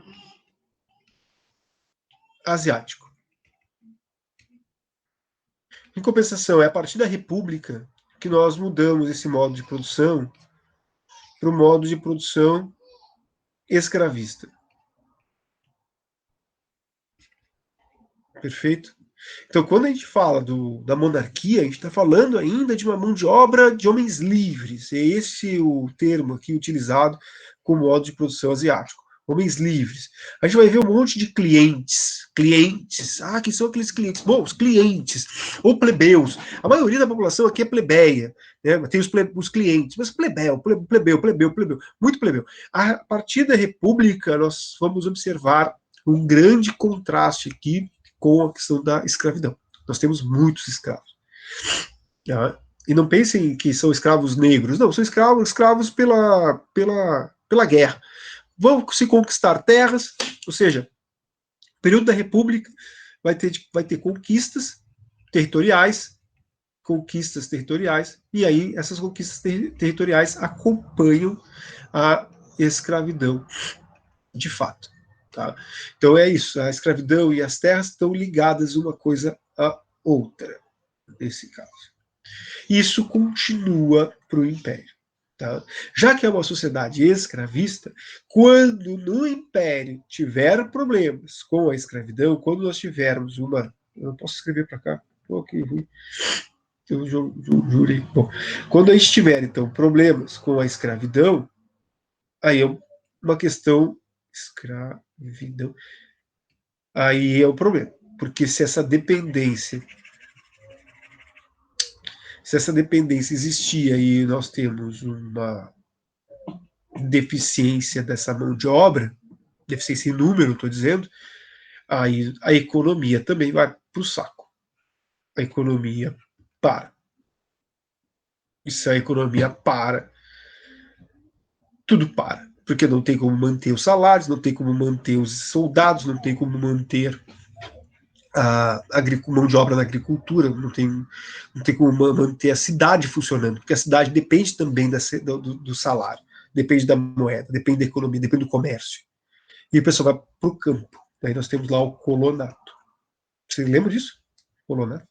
asiático. Em compensação, é a partir da república que nós mudamos esse modo de produção para o modo de produção escravista. Perfeito? Então, quando a gente fala da monarquia, a gente está falando ainda de uma mão de obra de homens livres. É esse o termo aqui utilizado como modo de produção asiático. Homens livres. A gente vai ver um monte de clientes. Clientes. Ah, quem são aqueles clientes? Bom, os clientes. Ou plebeus. A maioria da população aqui é plebeia. Né? Tem os clientes. Mas plebeu. Muito plebeu. A partir da República, nós vamos observar um grande contraste aqui com a questão da escravidão. Nós temos muitos escravos. Tá? E não pensem que são escravos negros. Não, são escravos pela guerra. Vão se conquistar terras, ou seja, no período da República vai ter conquistas territoriais, e aí essas conquistas territoriais acompanham a escravidão de fato. Tá? Então é isso, a escravidão e as terras estão ligadas uma coisa à outra, nesse caso. Isso continua para o Império. Tá? Já que é uma sociedade escravista, quando no Império tiver problemas com a escravidão, quando nós tivermos uma... Eu não posso escrever para cá? Pô, que ruim. Eu jurei. Bom, quando a gente tiver, então, problemas com a escravidão, aí é uma questão... Escravidão. Aí é o problema. Porque se essa dependência existia e nós temos uma deficiência dessa mão de obra, deficiência em número, estou dizendo, aí a economia também vai para o saco. A economia para. E se a economia para, tudo para. Porque não tem como manter os salários, não tem como manter os soldados, não tem como manter a mão de obra na agricultura, não tem como manter a cidade funcionando, porque a cidade depende também do salário, depende da moeda, depende da economia, depende do comércio. E o pessoal vai para o campo. Aí nós temos lá o colonato. Você lembra disso? Colonato.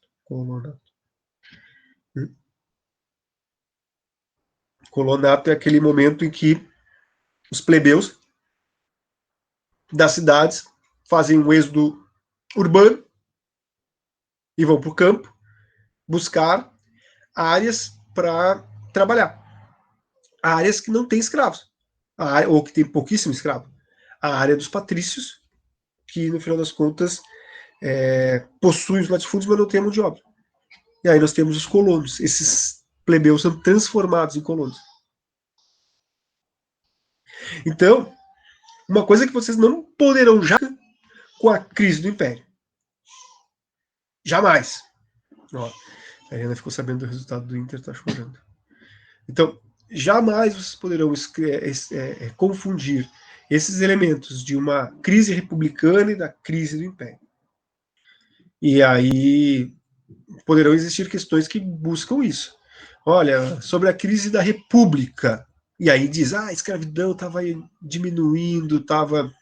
Colonato é aquele momento em que os plebeus das cidades fazem um êxodo urbano e vão para o campo buscar áreas para trabalhar. Áreas que não têm escravos, ou que tem pouquíssimo escravo. A área dos patrícios, que no final das contas possuem os latifúndios, mas não tem mão de obra. E aí nós temos os colonos. Esses plebeus são transformados em colonos. Então, uma coisa que vocês não poderão já com a crise do Império. Jamais. Ó, a Helena ficou sabendo do resultado do Inter, tá chorando. Então, jamais vocês poderão confundir esses elementos de uma crise republicana e da crise do Império. E aí poderão existir questões que buscam isso. Olha, sobre a crise da República. E aí diz, a escravidão estava diminuindo, estava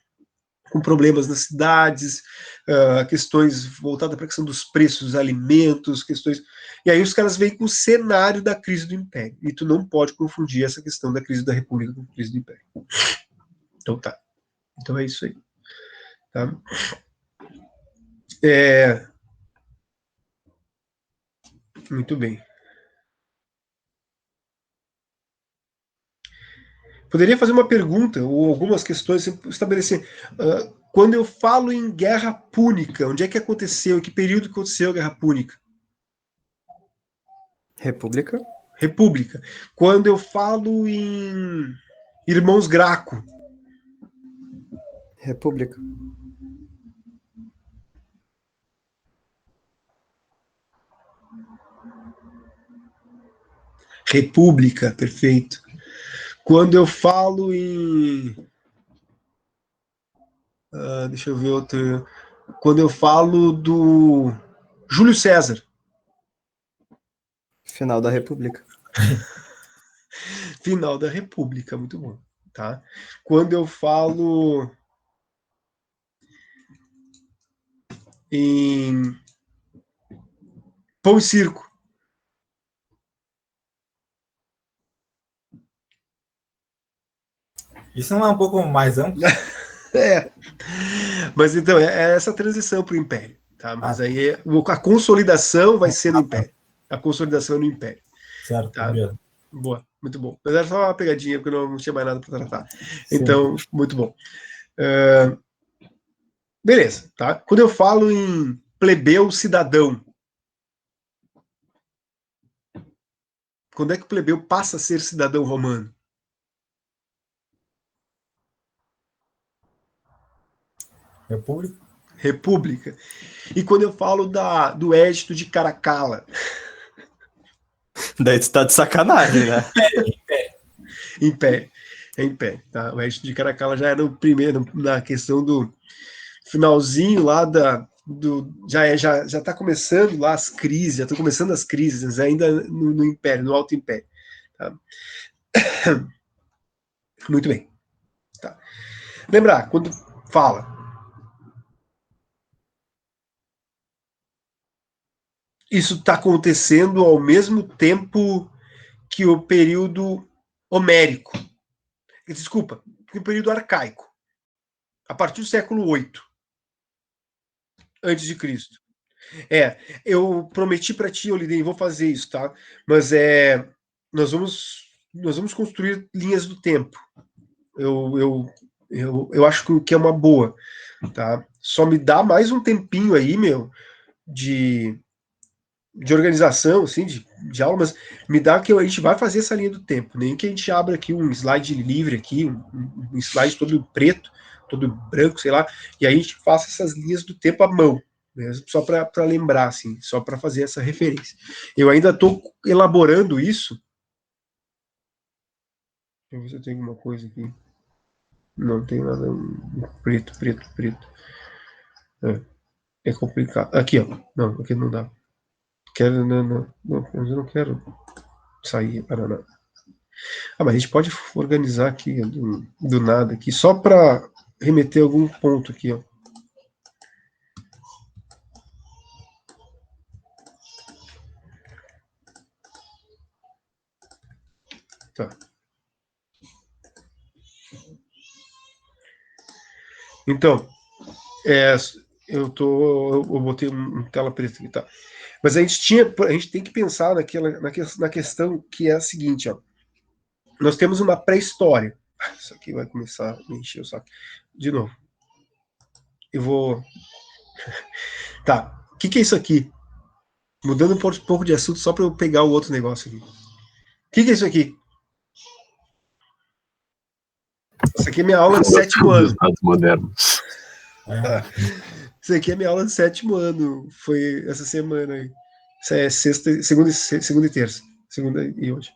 com problemas nas cidades, questões voltadas para a questão dos preços dos alimentos, questões... E aí os caras vêm com o cenário da crise do Império. E tu não pode confundir essa questão da crise da República com a crise do Império. Então tá. Então é isso aí. Tá? Muito bem. Poderia fazer uma pergunta ou algumas questões, estabelecer. Quando eu falo em Guerra Púnica, onde é que aconteceu? Em que período aconteceu a Guerra Púnica? República. República. Quando eu falo em Irmãos Graco? República. República, perfeito. Quando eu falo em... deixa eu ver outro... Quando eu falo do Júlio César? Final da República. Final da República, muito bom. Tá? Quando eu falo em Pão e Circo? Isso não é um pouco mais amplo? Mas então, é essa transição para o Império. Tá? Mas aí a consolidação vai ser no Império. A consolidação é no Império. Certo, tá? obrigado. Boa, muito bom. Mas era só uma pegadinha, porque eu não tinha mais nada para tratar. Sim. Então, muito bom. Beleza, tá? Quando eu falo em plebeu cidadão, quando é que o plebeu passa a ser cidadão romano? República? República. E quando eu falo do Edito de Caracalla? Daí tu tá de sacanagem, né? Império. É Império. Tá? O Edito de Caracalla já era o primeiro, na questão do finalzinho lá já tá começando lá as crises, já estão começando as crises, ainda no Império, no Alto Império. Tá? Muito bem. Tá. Lembrar, quando fala isso está acontecendo ao mesmo tempo que o período homérico. Desculpa, que o período arcaico. A partir do século VIII antes de Cristo. Eu prometi para ti, Oliden, vou fazer isso, tá? Mas nós vamos construir linhas do tempo. Eu acho que é uma boa, tá? Só me dá mais um tempinho aí, meu, de organização, assim, de aula, mas me dá que a gente vai fazer essa linha do tempo. Nem que a gente abra aqui um slide livre aqui, um slide todo preto, todo branco, sei lá, e aí a gente faça essas linhas do tempo à mão, mesmo, só para lembrar, assim, só para fazer essa referência. Eu ainda estou elaborando isso. Deixa eu ver se eu tenho alguma coisa aqui. Não tem nada. Preto. É complicado. Aqui, ó. Não, aqui não dá. Não, eu não quero sair para nada. Mas a gente pode organizar aqui do nada aqui, só para remeter algum ponto aqui, ó. Tá. Então, eu botei uma tela preta aqui, tá? Mas a gente tem que pensar na questão que é a seguinte, ó. Nós temos uma pré-história. Isso aqui vai começar a me encher o saco. De novo. Eu vou... Tá. O que é isso aqui? Mudando um pouco de assunto só para eu pegar o outro negócio aqui. O que é isso aqui? Isso aqui é minha aula de sétimo ano. Estados modernos. Isso aqui é minha aula de sétimo ano. Foi essa semana aí. Isso é segunda e terça. Segunda e hoje.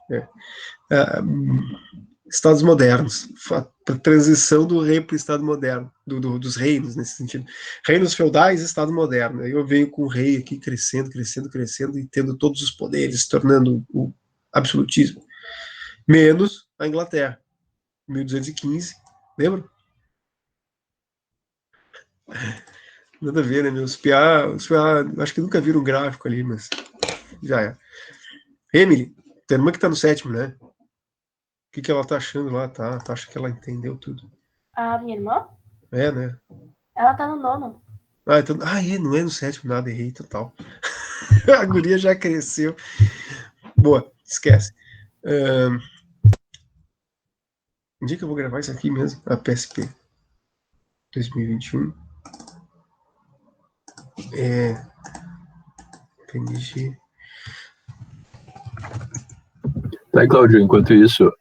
Estados modernos. A transição do rei para o Estado moderno. Dos reinos, nesse sentido. Reinos feudais e Estado moderno. Aí eu venho com o rei aqui crescendo e tendo todos os poderes, se tornando o absolutismo. Menos a Inglaterra. 1215. Lembra? Nada a ver, né, meu? Os PA, acho que nunca viram um gráfico ali, mas já é. Emily, tua irmã que tá no 7º, né? O que ela tá achando lá? Tá, acha que ela entendeu tudo. A minha irmã, É, né? ela tá no 9º. Então, não é no 7º nada, errei total. A guria já cresceu. Boa, esquece. Onde é que eu vou gravar isso aqui mesmo? A PSP 2021. PNG. Tá, Cláudio, enquanto isso,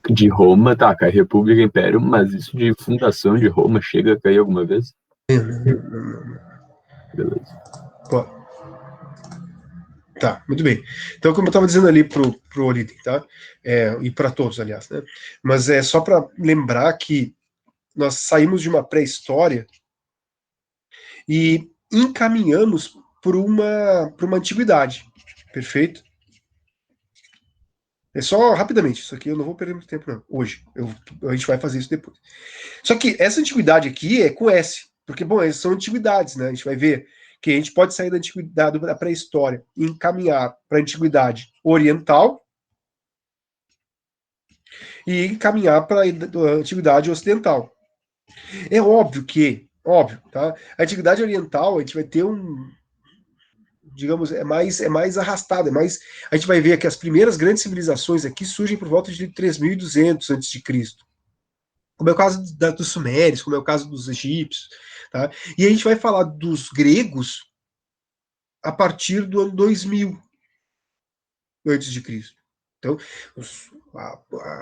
de Roma, tá, cai República Império, mas isso de fundação de Roma chega a cair alguma vez? Beleza. Ó. Tá, muito bem. Então, como eu estava dizendo ali pro Oliden, tá? E para todos, aliás, né? Mas é só para lembrar que nós saímos de uma pré-história e encaminhamos para uma antiguidade, perfeito? É só rapidamente, isso aqui eu não vou perder muito tempo, não. Hoje, a gente vai fazer isso depois. Só que essa antiguidade aqui é com S, porque, bom, essas são antiguidades, né? A gente vai ver que a gente pode sair da antiguidade, da pré-história, e encaminhar para a antiguidade oriental e encaminhar para a antiguidade ocidental. É óbvio, tá? A antiguidade oriental, a gente vai ter digamos, é mais arrastado, a gente vai ver que as primeiras grandes civilizações aqui surgem por volta de 3.200 a.C., como é o caso dos sumérios, como é o caso dos egípcios, tá? E a gente vai falar dos gregos a partir do ano 2000 a.C. Então,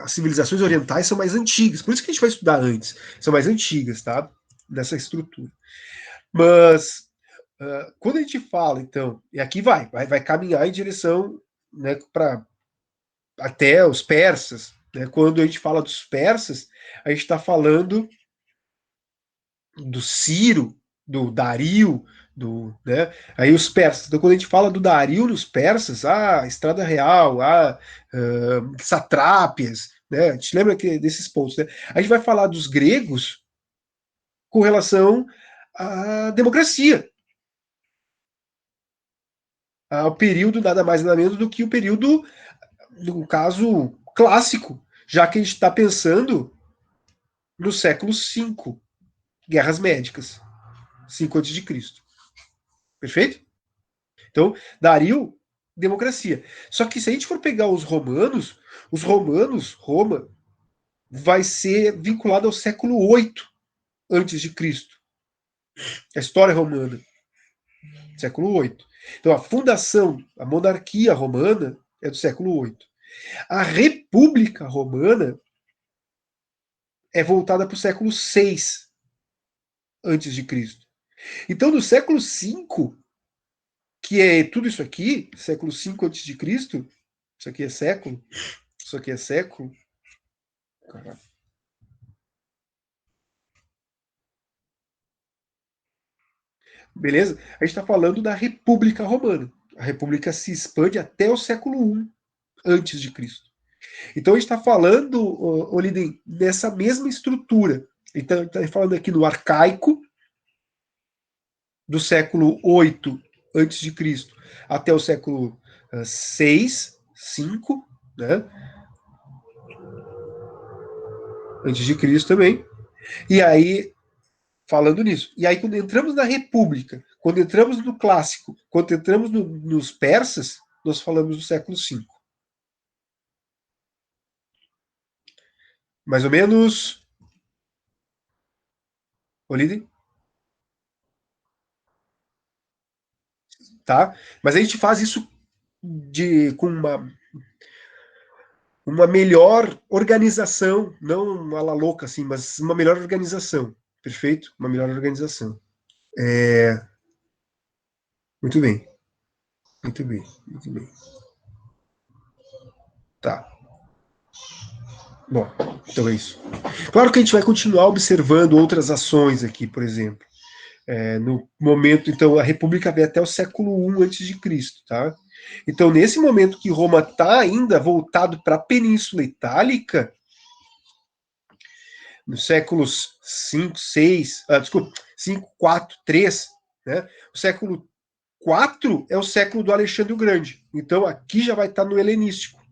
as civilizações orientais são mais antigas, por isso que a gente vai estudar antes, são mais antigas, tá? Nessa estrutura. Mas quando a gente fala, então, e aqui vai caminhar em direção, né, para até os persas, né? Quando a gente fala dos persas, a gente está falando do Ciro, do Dario, né? Aí os persas. Então, quando a gente fala do Dario nos persas, Estrada Real, satrápias, né? A gente lembra desses pontos, né? A gente vai falar dos gregos com relação à democracia. Ao período nada mais nada menos do que o período, no caso, clássico, já que a gente está pensando no século V, guerras médicas, 5 a.C. Perfeito? Então, Dario, democracia. Só que se a gente for pegar os romanos, Roma, vai ser vinculada ao século VIII a.C. A história romana, século VIII. Então, a fundação, a monarquia romana é do século VIII. A República Romana é voltada para o século VI a.C. Então, no século V, que é tudo isso aqui, século V a.C., isso aqui é século, isso aqui é século. Caraca. Beleza? A gente está falando da República Romana. A República se expande até o século I a.C. Então a gente está falando, Oliden, dessa mesma estrutura. Então, está falando aqui no arcaico, do século VIII a.C. até o século VI, V, né? Antes de Cristo também. E aí, falando nisso. E aí, quando entramos na República, quando entramos no Clássico, quando entramos nos persas, nós falamos do século V. Mais ou menos. Oliden? Tá? Mas a gente faz isso com uma melhor organização, não uma la louca assim, mas uma melhor organização, perfeito? Uma melhor organização. Muito bem. Muito bem, muito bem. Tá. Bom, então é isso. Claro que a gente vai continuar observando outras ações aqui, por exemplo. No momento, então, a República vem até o século I a.C., tá? Então, nesse momento que Roma está ainda voltado para a Península Itálica, nos séculos 5, 6, 5, 4, 3, né? O século 4 é o século do Alexandre o Grande. Então aqui já vai estar no helenístico.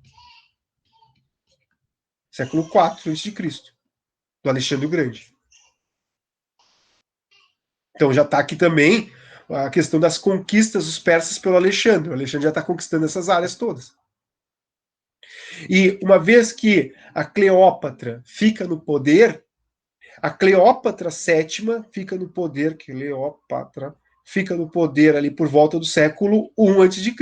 Século 4 a.C., do Alexandre o Grande. Então já está aqui também a questão das conquistas dos persas pelo Alexandre. O Alexandre já está conquistando essas áreas todas. E uma vez que a Cleópatra fica no poder, a Cleópatra VII fica no poder, ali por volta do século I a.C.,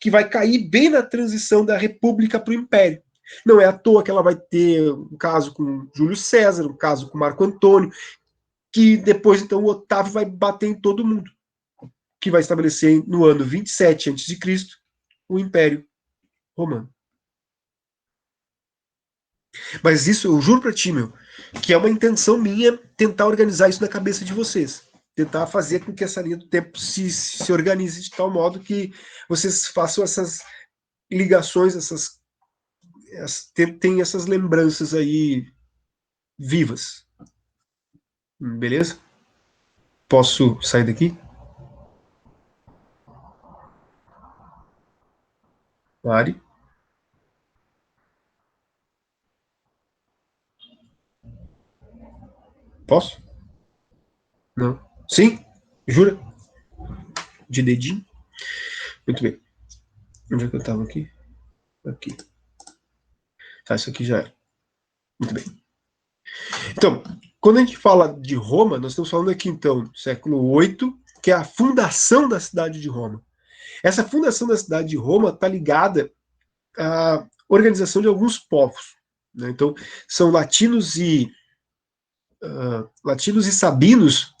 que vai cair bem na transição da República para o Império. Não é à toa que ela vai ter um caso com Júlio César, um caso com Marco Antônio, que depois, então, o Otávio vai bater em todo mundo, que vai estabelecer no ano 27 a.C. o Império Romano. Mas isso, eu juro para ti, meu, que é uma intenção minha tentar organizar isso na cabeça de vocês. Tentar fazer com que essa linha do tempo se organize de tal modo que vocês façam essas ligações, tem essas lembranças aí vivas. Beleza? Posso sair daqui? Mari? Posso? Não. Sim? Jura? De dedinho? Muito bem. Onde é que eu estava aqui? Aqui. Tá, isso aqui já era. Muito bem. Então, quando a gente fala de Roma, nós estamos falando aqui, então, do século VIII, que é a fundação da cidade de Roma. Essa fundação da cidade de Roma está ligada à organização de alguns povos, né? Então, são latinos e sabinos,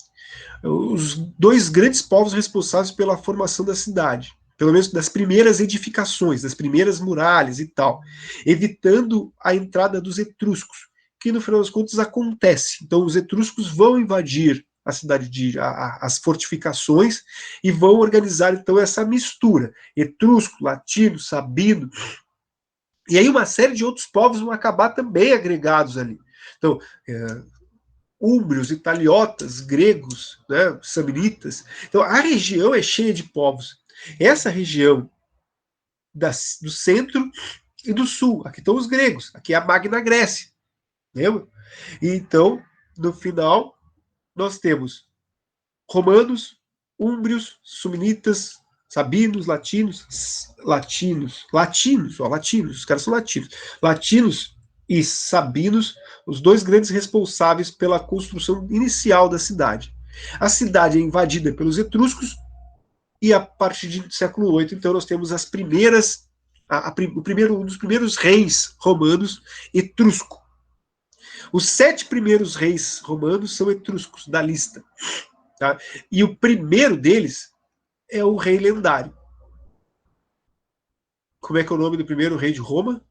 os dois grandes povos responsáveis pela formação da cidade, pelo menos das primeiras edificações, das primeiras muralhas e tal, evitando a entrada dos etruscos, que no final das contas acontece. Então os etruscos vão invadir a cidade as fortificações e vão organizar então essa mistura, etrusco, latino, sabino, e aí uma série de outros povos vão acabar também agregados ali. Então, úmbrios, italiotas, gregos, né, samnitas. Então a região é cheia de povos. Essa região do centro e do sul, aqui estão os gregos, aqui é a Magna Grécia. Lembra? E então, no final, nós temos romanos, úmbrios, samnitas, sabinos, latinos, os caras são latinos e sabinos, os dois grandes responsáveis pela construção inicial da cidade. A cidade é invadida pelos etruscos e a partir do século VIII, então, nós temos as primeiras, um dos primeiros reis romanos, etrusco. Os 7 primeiros reis romanos são etruscos, da lista. Tá? E o primeiro deles é o rei lendário. Como é que é o nome do primeiro rei de Roma?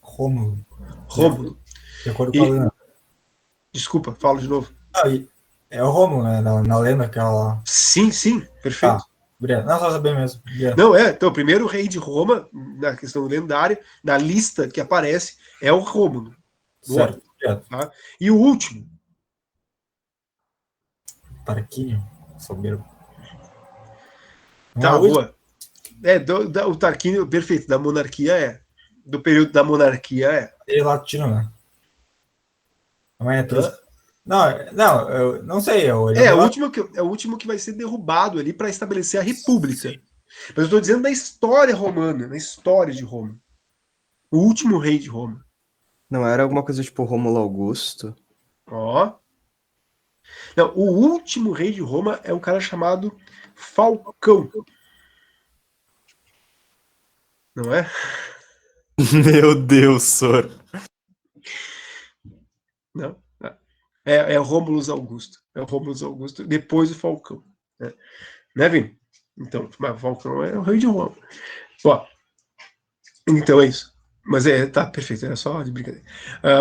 Rômulo. Rômulo. De acordo com a lenda. Desculpa, falo de novo. É o Rômulo, né? Na lenda que ela... Sim, perfeito. Não, só saber mesmo. Não, então, o primeiro rei de Roma, na questão lendária, na lista que aparece, é o Rômulo. Certo. Tá? E o último? Tarquínio, soberbo. Tá, boa. O Tarquínio, perfeito, da monarquia do período da monarquia Ele é latino, né? Não é etrusco. Não, eu não sei. É o último que vai ser derrubado ali para estabelecer a república. Sim. Mas eu estou dizendo da história romana, na história de Roma. O último rei de Roma. Não era alguma coisa tipo Rômulo Augusto? Ó. Não, o último rei de Roma é um cara chamado Falcão. Não é? Meu Deus, Sor. Não. É Rômulo Augusto. É o Rômulo Augusto, depois o Falcão. Né, Vini? Então, o Falcão é o rei de Roma. Ó, então é isso. Mas tá perfeito, era só de brincadeira.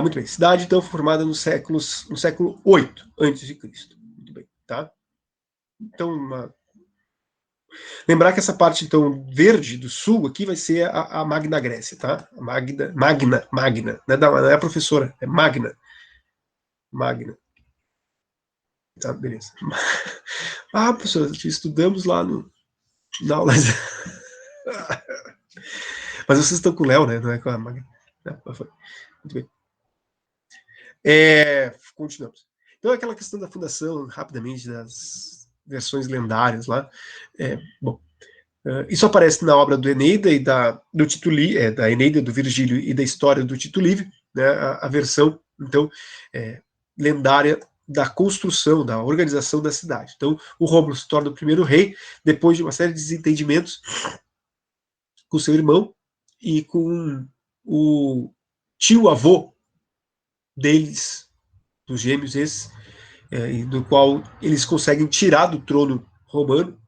Muito bem. Cidade, então, formada no século VIII a.C. Muito bem, tá? Então, Lembrar que essa parte, então, verde do sul aqui vai ser a Magna Grécia, tá? A Magna. Não é a professora, é Magna. Magna. Tá, beleza. Ah, professor, estudamos lá na aula. Mas vocês estão com o Léo, né? Não é com a Magna. Não, foi. Muito bem. Continuamos. Então, aquela questão da fundação, rapidamente, das versões lendárias lá. Bom, isso aparece na obra do Eneida e do Tito Livio, da Eneida, do Virgílio e da história do Tito Livio, né, a versão, então, lendária da construção, da organização da cidade. Então, o Rômulo se torna o primeiro rei, depois de uma série de desentendimentos com seu irmão e com o tio-avô deles, dos gêmeos esses, do qual eles conseguem tirar do trono romano,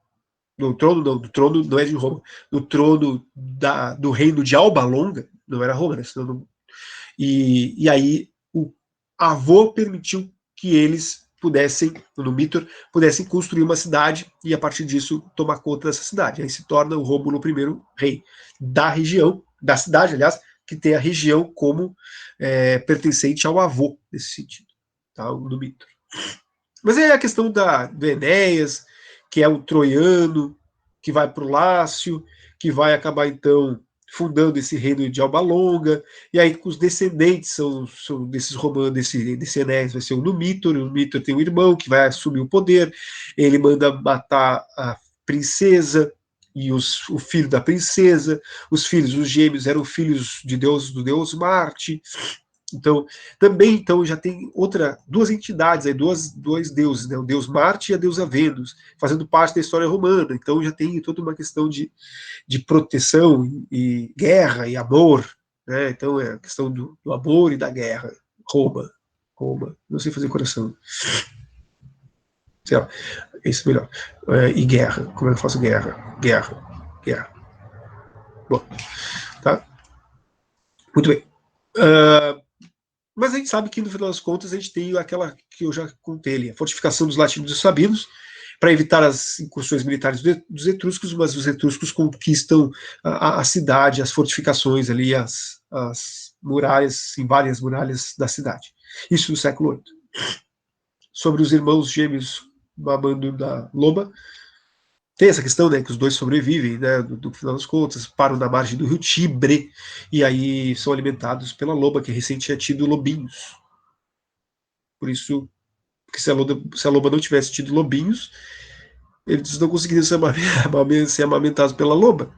do trono não é de Roma, do trono do reino de Alba Longa, não era Roma, né? E aí o avô permitiu que eles pudessem, no Mítor, pudessem construir uma cidade e a partir disso tomar conta dessa cidade. Aí se torna o Rômulo I rei da região, da cidade, aliás, que tem a região como pertencente ao avô, nesse sentido, tá? No Mítor. Mas é a questão do Enéas, que é um troiano, que vai para o Lácio, que vai acabar, então, fundando esse reino de Alba Longa, e aí os descendentes são desses romanos, desse Enéas vai ser o Numitor tem um irmão que vai assumir o poder, ele manda matar a princesa e o filho da princesa, os gêmeos eram filhos de Deus, do deus Marte. Então, também já tem duas entidades, aí, dois deuses, né? O deus Marte e a deusa Vênus, fazendo parte da história romana. Então já tem toda uma questão de proteção e guerra e amor, né? Então é a questão do amor e da guerra. Roma, não sei fazer coração. Sei lá, isso é melhor. E guerra, como é que eu faço guerra? Guerra. Bom, tá? Muito bem. Mas a gente sabe que, no final das contas, a gente tem aquela que eu já contei ali, a fortificação dos latinos e dos sabinos, para evitar as incursões militares dos etruscos, mas os etruscos conquistam a cidade, as fortificações ali, as muralhas, em várias muralhas da cidade. Isso no século VIII. Sobre os irmãos gêmeos babando da loba, tem essa questão, né, que os dois sobrevivem, né, do final das contas, param na margem do rio Tibre, e aí são alimentados pela loba, que recém tinha tido lobinhos. Por isso, porque se a loba não tivesse tido lobinhos, eles não conseguiriam ser amamentados pela loba.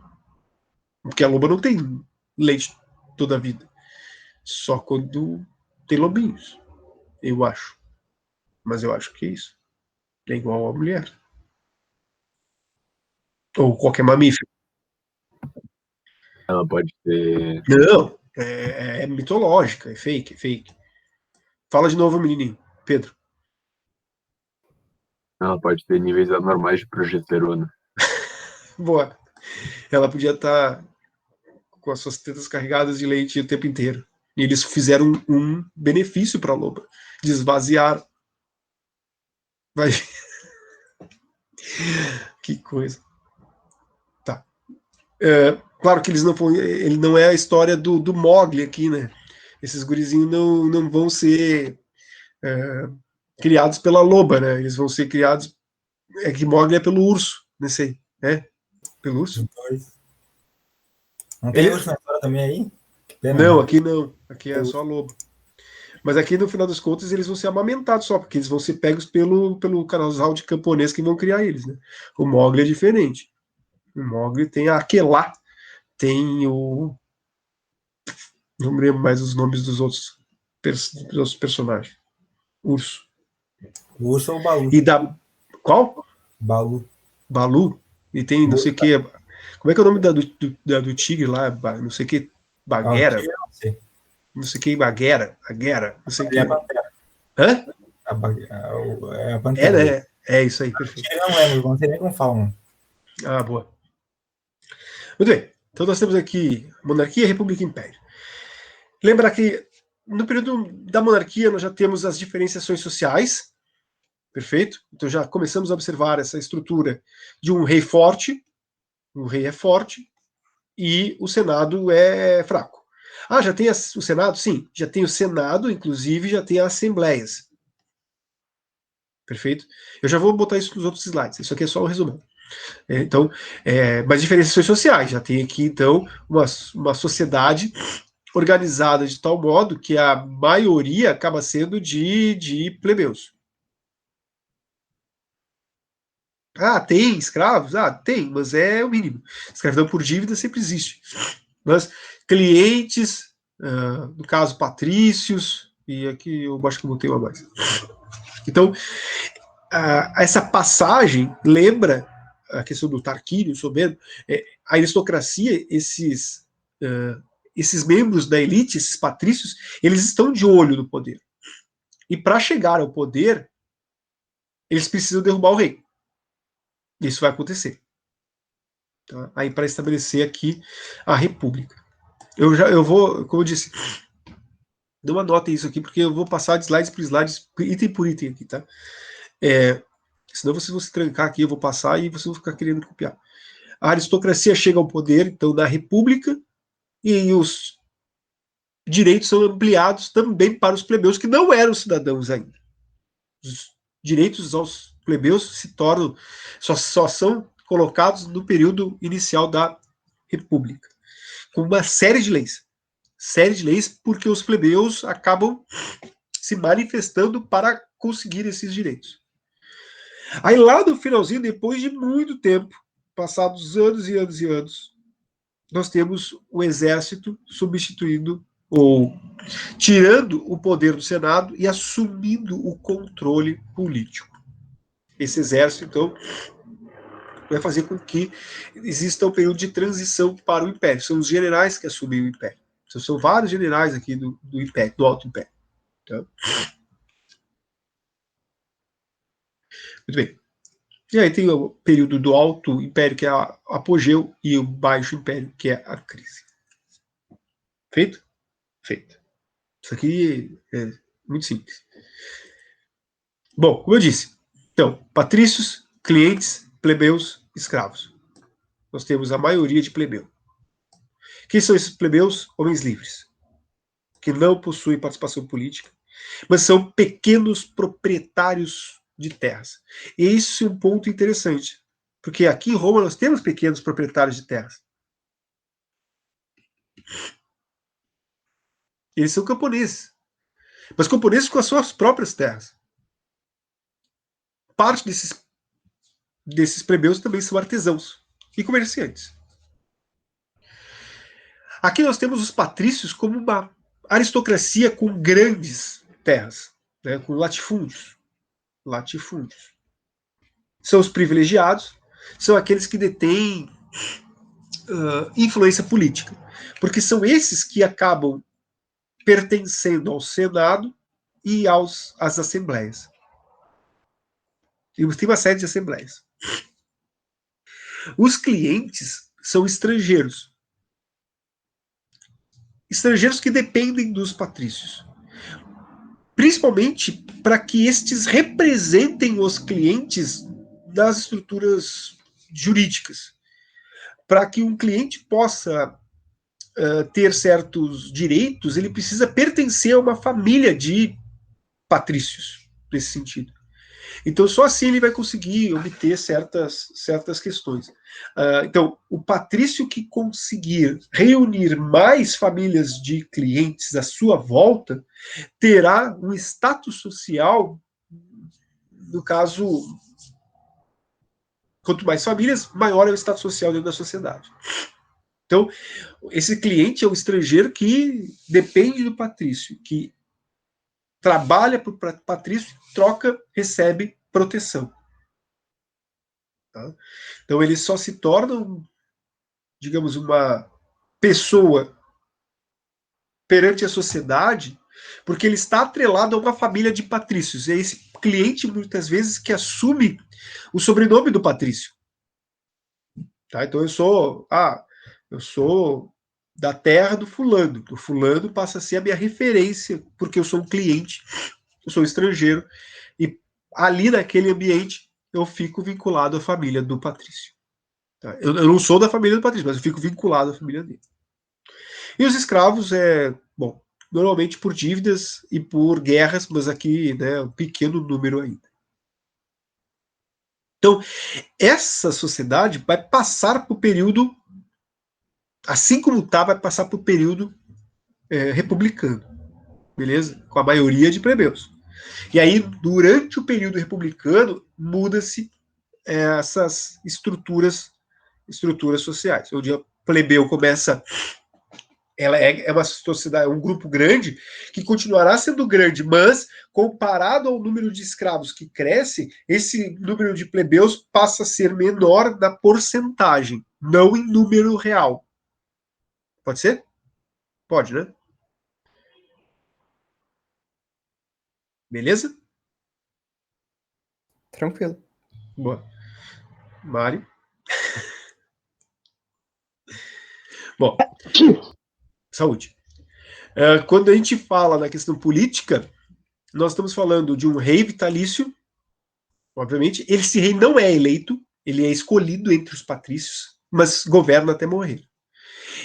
Porque a loba não tem leite toda a vida. Só quando tem lobinhos. Eu acho. Mas eu acho que é isso. É igual a mulher. Ou qualquer mamífero. Ela pode ter. Não, é mitológica, é fake. Fala de novo, menininho. Pedro. Ela pode ter níveis anormais de progesterona. Boa. Ela podia estar com as suas tetas carregadas de leite o tempo inteiro. E eles fizeram um benefício para a loba. Desvaziaram. Vai. Que coisa. Tá. Claro que ele não é a história do Mowgli aqui, né? Esses gurizinhos não vão ser criados pela loba, né? Eles vão ser criados. É que Mowgli é pelo urso, não sei, né? Pelo urso? Não tem urso na história também aí? Pena, não, aqui não. Aqui é só a loba. Mas aqui, no final das contas, eles vão ser amamentados só, porque eles vão ser pegos pelo casal de camponês que vão criar eles, né? O Mowgli é diferente. O Mowgli tem a Aquelá, tem o... Não me lembro mais os nomes dos outros personagens. Urso. O urso ou o Balu? E da... Qual? Balu. E tem não sei o que... Como é que é o nome do tigre lá? Não sei o que... Baguera? Não sei o que... Baguera. Não sei o que... É a Pantera. Hã? É a Pantera. Né? É isso aí, perfeito. Eu não lembro, não sei nem como falam. Ah, boa. Muito bem. Então nós temos aqui monarquia, república e império. Lembra que no período da monarquia nós já temos as diferenciações sociais, Perfeito? Então já começamos a observar essa estrutura de um rei forte, o rei é forte, e o Senado é fraco. Ah, já tem o Senado? Sim, já tem o Senado, inclusive já tem as assembleias. Perfeito? Eu já vou botar isso nos outros slides, isso aqui é só um resumo. Então, mas diferenciações sociais, já tem aqui, então, uma sociedade organizada de tal modo que a maioria acaba sendo de plebeus. Ah, tem escravos? Ah, tem, mas é o mínimo. Escravidão por dívida sempre existe. Mas clientes, no caso patrícios, e aqui eu acho que eu botei uma mais. Então, essa passagem lembra a questão do Tarquínio, soberbo, a aristocracia, esses membros da elite, esses patrícios, eles estão de olho no poder. E para chegar ao poder, eles precisam derrubar o rei. Isso vai acontecer. Tá? Aí para estabelecer aqui a república. Eu vou, como eu disse, dê uma nota isso aqui, porque eu vou passar de slides por slides, item por item aqui, tá? Senão vocês vão se trancar aqui, eu vou passar e vocês vão ficar querendo copiar. A aristocracia chega ao poder, então, na república, e os direitos são ampliados também para os plebeus que não eram cidadãos ainda. Os direitos aos plebeus se tornam, só são colocados no período inicial da república, com uma série de leis. Porque os plebeus acabam se manifestando para conseguir esses direitos. Aí lá no finalzinho, depois de muito tempo, passados anos e anos e anos, nós temos o exército substituindo ou tirando o poder do Senado e assumindo o controle político. Esse exército, então, vai fazer com que exista um período de transição para o Império. São os generais que assumem o Império. Então, são vários generais aqui do Império, do Alto Império. Então, muito bem. E aí tem o período do Alto Império, que é o apogeu, e o Baixo Império, que é a crise. Feito? Feito. Isso aqui é muito simples. Bom, como eu disse, então, patrícios, clientes, plebeus, escravos. Nós temos a maioria de plebeu. Quem são esses plebeus? Homens livres, que não possuem participação política, mas são pequenos proprietários de terras. E isso é um ponto interessante, porque aqui em Roma nós temos pequenos proprietários de terras. Eles são camponeses, mas camponeses com as suas próprias terras. Parte desses plebeus também são artesãos e comerciantes. Aqui nós temos os patrícios como uma aristocracia com grandes terras, né, com latifúndios. São os privilegiados, são aqueles que detêm influência política, porque são esses que acabam pertencendo ao Senado e às assembleias. Tem uma série de assembleias. Os clientes são estrangeiros. Estrangeiros que dependem dos patrícios. Principalmente para que estes representem os clientes nas estruturas jurídicas. Para que um cliente possa ter certos direitos, ele precisa pertencer a uma família de patrícios, nesse sentido. Então, só assim ele vai conseguir obter certas questões. Então, o patrício que conseguir reunir mais famílias de clientes à sua volta, terá um status social, no caso, quanto mais famílias, maior é o status social dentro da sociedade. Então, esse cliente é o estrangeiro que depende do patrício, que trabalha para o patrício, troca, recebe proteção. Tá? Então, ele só se torna, digamos, uma pessoa perante a sociedade porque ele está atrelado a uma família de patrícios. É esse cliente, muitas vezes, que assume o sobrenome do patrício. Tá? Então, eu sou da terra do fulano. O fulano passa a ser a minha referência, porque eu sou um cliente, eu sou um estrangeiro, e ali naquele ambiente, eu fico vinculado à família do patrício. Tá? Eu não sou da família do patrício, mas eu fico vinculado à família dele. E os escravos, bom, normalmente por dívidas e por guerras, mas aqui, né, um pequeno número ainda. Então, essa sociedade vai passar por período, assim como está, vai passar por período republicano, beleza? Com a maioria de plebeus. E aí, durante o período republicano, muda-se essas estruturas sociais, onde o plebeu começa, ela é uma sociedade, um grupo grande, que continuará sendo grande, mas comparado ao número de escravos que cresce, esse número de plebeus passa a ser menor na porcentagem, não em número real. Pode ser? Pode, né? Beleza? Tranquilo. Boa. Mário? Bom, saúde. Quando a gente fala na questão política, nós estamos falando de um rei vitalício, obviamente. Esse rei não é eleito, ele é escolhido entre os patrícios, mas governa até morrer.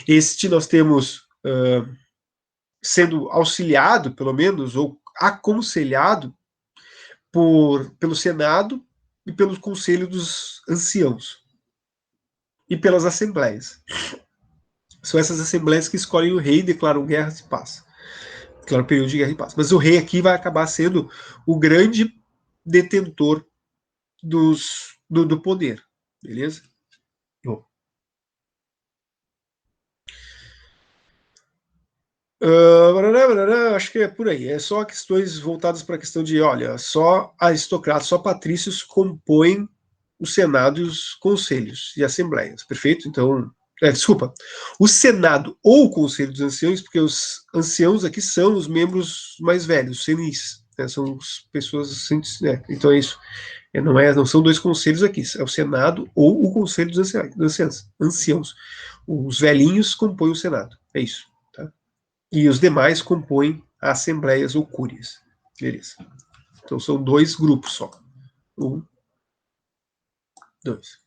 Este nós temos sendo auxiliado, pelo menos, ou aconselhado pelo Senado e pelo Conselho dos Anciãos e pelas assembleias. São essas assembleias que escolhem o rei, declaram guerra e paz. Declaram período de guerra e paz. Mas o rei aqui vai acabar sendo o grande detentor do poder. Beleza? Bom. Acho que é por aí. É só questões voltadas para a questão de, olha, só aristocratas, só patrícios compõem o Senado e os conselhos e assembleias. Perfeito? Então, desculpa. O Senado ou o Conselho dos Anciãos, porque os anciãos aqui são os membros mais velhos, senis. São as pessoas. Então é isso. Não são dois conselhos aqui, é o Senado ou o Conselho dos Anciãos. Os velhinhos compõem o Senado. É isso. Tá? E os demais compõem assembleias ou cúrias. Beleza. Então são dois grupos só. 1, 2.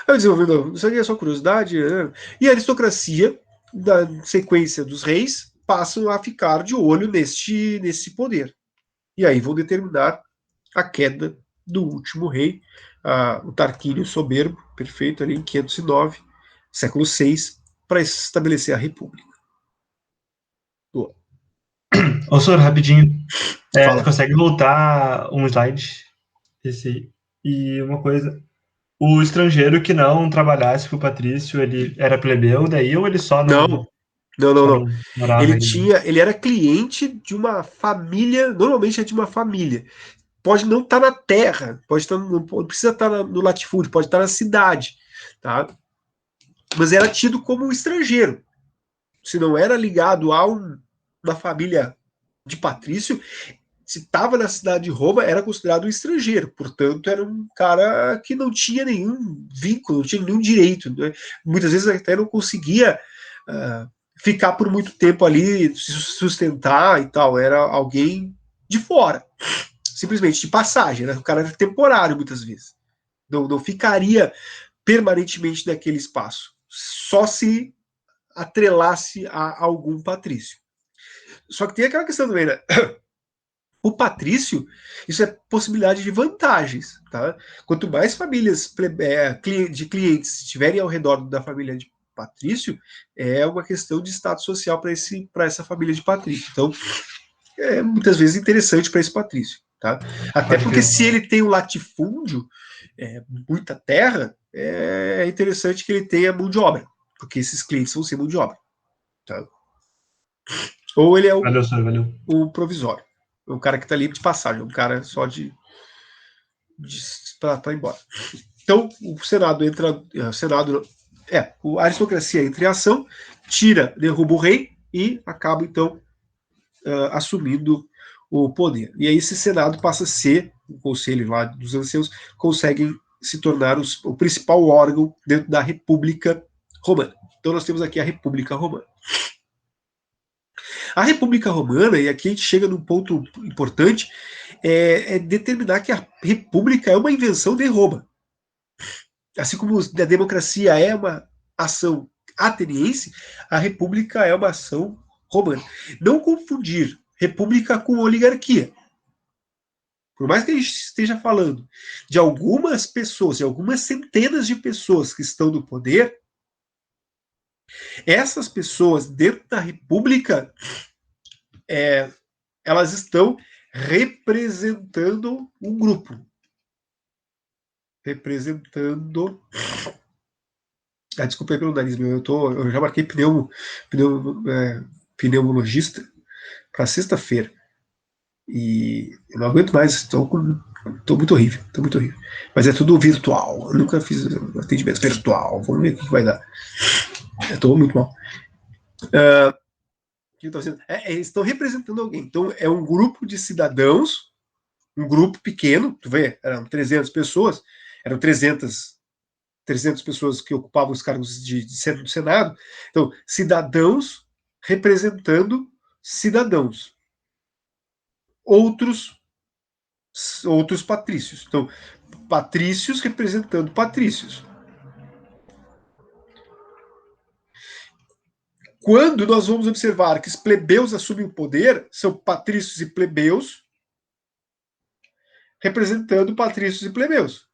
Aí desenvolvendo, isso aqui é só curiosidade, né? E a aristocracia, da sequência dos reis, passam a ficar de olho nesse poder. E aí vão determinar a queda do último rei, o Tarquínio Soberbo, perfeito, ali em 509, século VI, para estabelecer a república. Boa. Ô, Sor, rapidinho. Fala. Você consegue voltar um slide? Esse aí. E uma coisa. O estrangeiro que não trabalhasse com o Patrício, ele era plebeu daí ou ele só não... Não. Morava Ele era cliente de uma família, normalmente é de uma família. Pode não estar na terra, não precisa estar no latifúndio, pode estar na cidade, tá? Mas era tido como um estrangeiro. Se não era ligado a uma família de patrício, se estava na cidade de Roma, era considerado um estrangeiro. Portanto, era um cara que não tinha nenhum vínculo, não tinha nenhum direito. Né? Muitas vezes até não conseguia ficar por muito tempo ali, se sustentar e tal. Era alguém de fora. Simplesmente de passagem. Né? O cara era temporário, muitas vezes. Não ficaria permanentemente naquele espaço. Só se atrelasse a algum patrício. Só que tem aquela questão também, né? O patrício, isso é possibilidade de vantagens, tá? Quanto mais famílias de clientes estiverem ao redor da família de patrício, é uma questão de status social para essa família de patrício. Então, é muitas vezes interessante para esse patrício, tá? Até porque se ele tem um latifúndio, muita terra, é interessante que ele tenha mão de obra, porque esses clientes vão ser mão de obra, tá? Ou ele é o provisório. O cara que está ali de passagem, um cara só para ir embora. Então, o Senado entra. A aristocracia entra em ação, derruba o rei e acaba, então, assumindo o poder. E aí, esse Senado passa a ser, o Conselho lá dos Anciãos, conseguem se tornar o principal órgão dentro da República Romana. Então, nós temos aqui a República Romana. A República Romana, e aqui a gente chega num ponto importante, é determinar que a República é uma invenção de Roma. Assim como a democracia é uma ação ateniense, a República é uma ação romana. Não confundir República com oligarquia. Por mais que a gente esteja falando de algumas pessoas, de algumas centenas de pessoas que estão no poder, essas pessoas dentro da República, elas estão representando um grupo. Representando. Desculpa aí pelo nariz, meu. Eu já marquei pneumologista para sexta-feira. E eu não aguento mais, estou muito horrível, Mas é tudo virtual. Eu nunca fiz atendimento virtual. Vamos ver o que vai dar. Eu estou muito mal. Eles estão representando alguém. Então, é um grupo de cidadãos, um grupo pequeno, tu vê, eram 300 pessoas, eram 300 pessoas que ocupavam os cargos de do Senado. Então, cidadãos representando cidadãos. Outros patrícios. Então, patrícios representando patrícios. Quando nós vamos observar que os plebeus assumem o poder, são patrícios e plebeus representando patrícios e plebeus.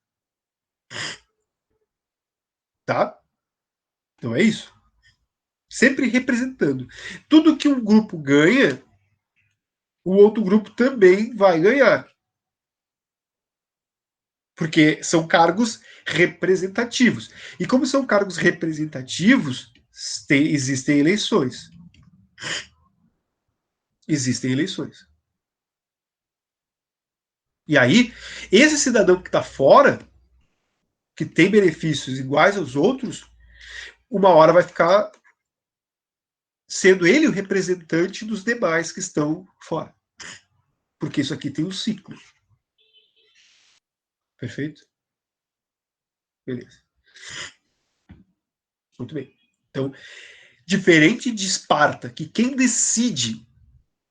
Tá? Então é isso. Sempre representando. Tudo que um grupo ganha, o outro grupo também vai ganhar. Porque são cargos representativos. E como são cargos representativos, existem eleições. Existem eleições. E aí, esse cidadão que está fora, que tem benefícios iguais aos outros, uma hora vai ficar sendo ele o representante dos demais que estão fora. Porque isso aqui tem um ciclo. Perfeito? Beleza. Muito bem. Então, diferente de Esparta, que quem decide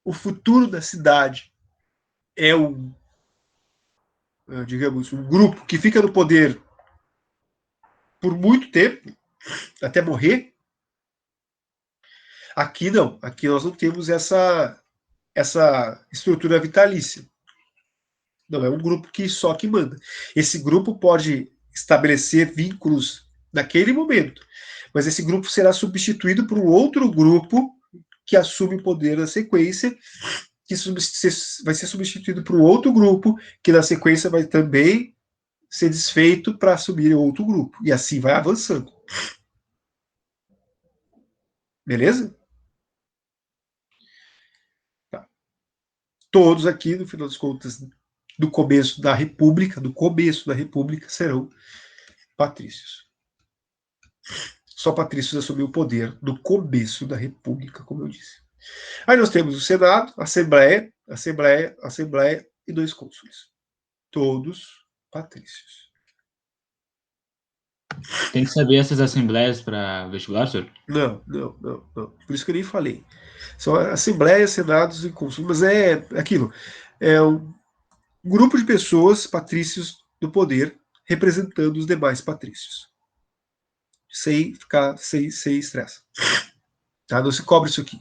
o futuro da cidade é digamos, um grupo que fica no poder por muito tempo, até morrer. Aqui não. Aqui nós não temos essa estrutura vitalícia. Não, é um grupo que manda. Esse grupo pode estabelecer vínculos naquele momento, mas esse grupo será substituído por um outro grupo que assume o poder na sequência, que vai ser substituído por um outro grupo, que na sequência vai também ser desfeito para assumir outro grupo. E assim vai avançando. Beleza? Tá. Todos aqui, no final das contas, do começo da República, serão patrícios. Só patrícios assumiu o poder do começo da República, como eu disse. Aí nós temos o Senado, Assembleia e 2 cônsules. Todos patrícios. Tem que saber essas assembleias para vestibular, senhor? Não. Por isso que eu nem falei. São Assembleias, Senados e cônsules. Mas é aquilo. É um grupo de pessoas, patrícios do poder, representando os demais patrícios. Sem estresse. Tá? Não se cobra isso aqui.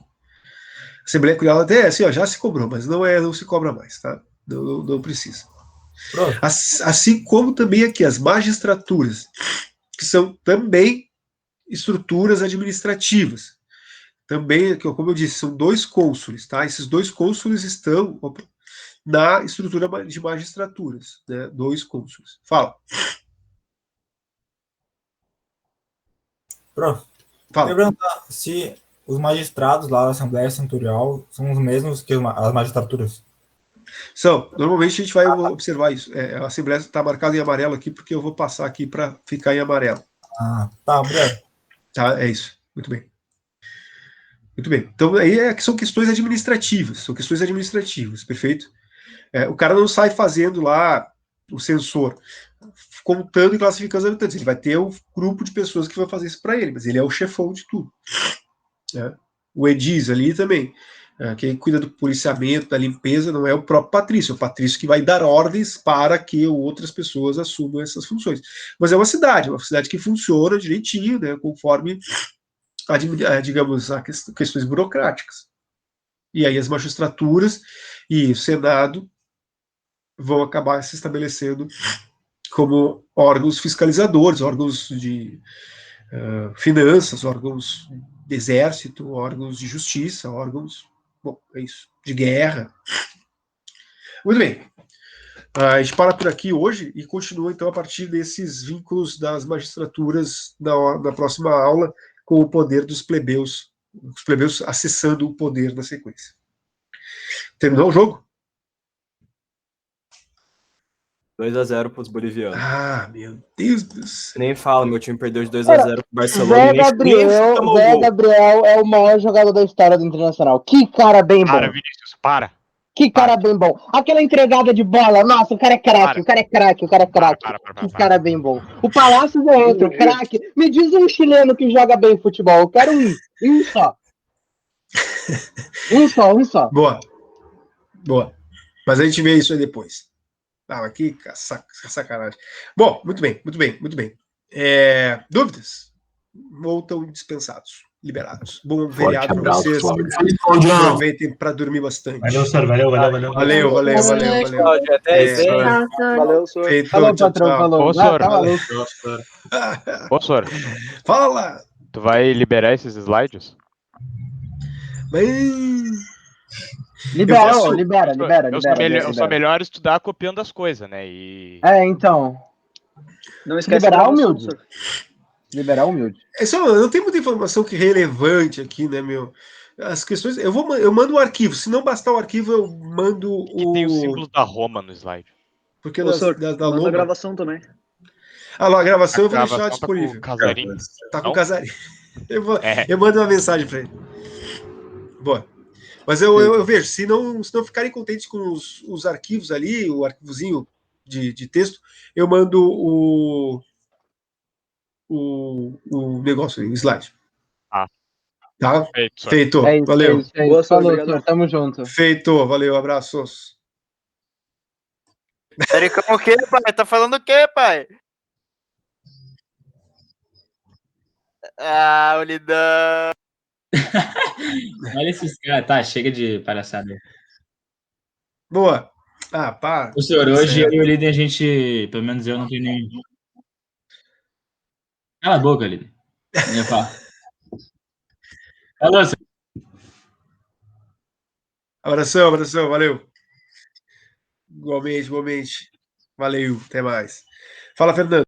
Assembleia Cuiabá até assim, já se cobrou, mas não se cobra mais, tá? Não precisa. Assim como também aqui as magistraturas, que são também estruturas administrativas. Também, como eu disse, são 2 cônsules, tá? Esses 2 cônsules estão na estrutura de magistraturas, né? 2 cônsules. Fala. Prof, Fala. eu ia perguntar se os magistrados lá da Assembleia Centurial são os mesmos que as magistraturas. São. Normalmente a gente vai observar isso. A Assembleia está marcada em amarelo aqui, porque eu vou passar aqui para ficar em amarelo. Tá, obrigado. Tá, é isso. Muito bem. Muito bem. Então, aí são questões administrativas. Perfeito? O cara não sai fazendo lá o censor, contando e classificando os habitantes. Ele vai ter um grupo de pessoas que vai fazer isso para ele, mas ele é o chefão de tudo. Né? O Edis ali também. Quem cuida do policiamento, da limpeza, não é o próprio patrício, é o patrício que vai dar ordens para que outras pessoas assumam essas funções. Mas é uma cidade que funciona direitinho, né, conforme, digamos, questões burocráticas. E aí as magistraturas e o Senado vão acabar se estabelecendo como órgãos fiscalizadores, órgãos de finanças, órgãos de exército, órgãos de justiça, órgãos, bom, é isso, de guerra. Muito bem. A gente para por aqui hoje e continua, então, a partir desses vínculos das magistraturas na próxima aula, com o poder dos plebeus, os plebeus acessando o poder na sequência. Terminou o jogo? 2-0 pros bolivianos. Ah, meu Deus do céu. Nem fala, meu time perdeu de 2-0 pro Barcelona. Zé e nem Gabriel, tomou Zé gol. Gabriel é o maior jogador da história do Internacional. Que cara bem bom. Para, Vinícius, para. Que cara bem bom. Aquela entregada de bola, nossa, o cara é craque, Para. o cara é craque, o cara é craque. Que cara bem bom. O Palácios é outro, craque. Me diz um chileno que joga bem futebol. Eu quero um só. Um só. Boa. Mas a gente vê isso aí depois. Aqui, sacanagem. Bom, muito bem. Dúvidas? Ou estão dispensados, liberados. Bom feriado para vocês. Aproveitem para dormir bastante. Valeu, senhor. Valeu. Cláudio, até aí, Valeu, senhor. Feito, Falou, tchau, patrão, tchau. falou. Ô, senhor, Tá maluco. Ô, senhor, Fala lá. tu vai liberar esses slides? Libera. Eu sou melhor estudar copiando as coisas, né? E... Então. Não esquece Liberar da gravação, humilde. senhor. Liberar humilde. Não tem muita informação que relevante aqui, né, meu? As questões. Eu mando o arquivo. Se não bastar o arquivo, eu mando que tem o símbolo da Roma no slide. Porque Ô, senhor, da manda Loma. a gravação também. Lá, a gravação eu vou gravação deixar tá disponível. com o Casarim? Tá com o Não? Casarim. Eu mando uma mensagem para ele. Boa. Mas eu vejo, se não ficarem contentes com os arquivos ali, o arquivozinho de texto, eu mando o negócio aí, o slide. Tá? Feito. É isso, Valeu. É isso. Boa sorte, Falou, obrigado. senhor. Tamo junto. Feito. Valeu, abraços. Ericão o quê, pai? Tá falando o quê, pai? Ah, Unidão. Olha esses caras. Tá, chega de palhaçada. Boa. Pá. O senhor, hoje eu e o líder, a gente, pelo menos eu, não tenho nenhum. Cala a boca, líder. Falou, senhor. Abração, valeu. Igualmente. Valeu, até mais. Fala, Fernando.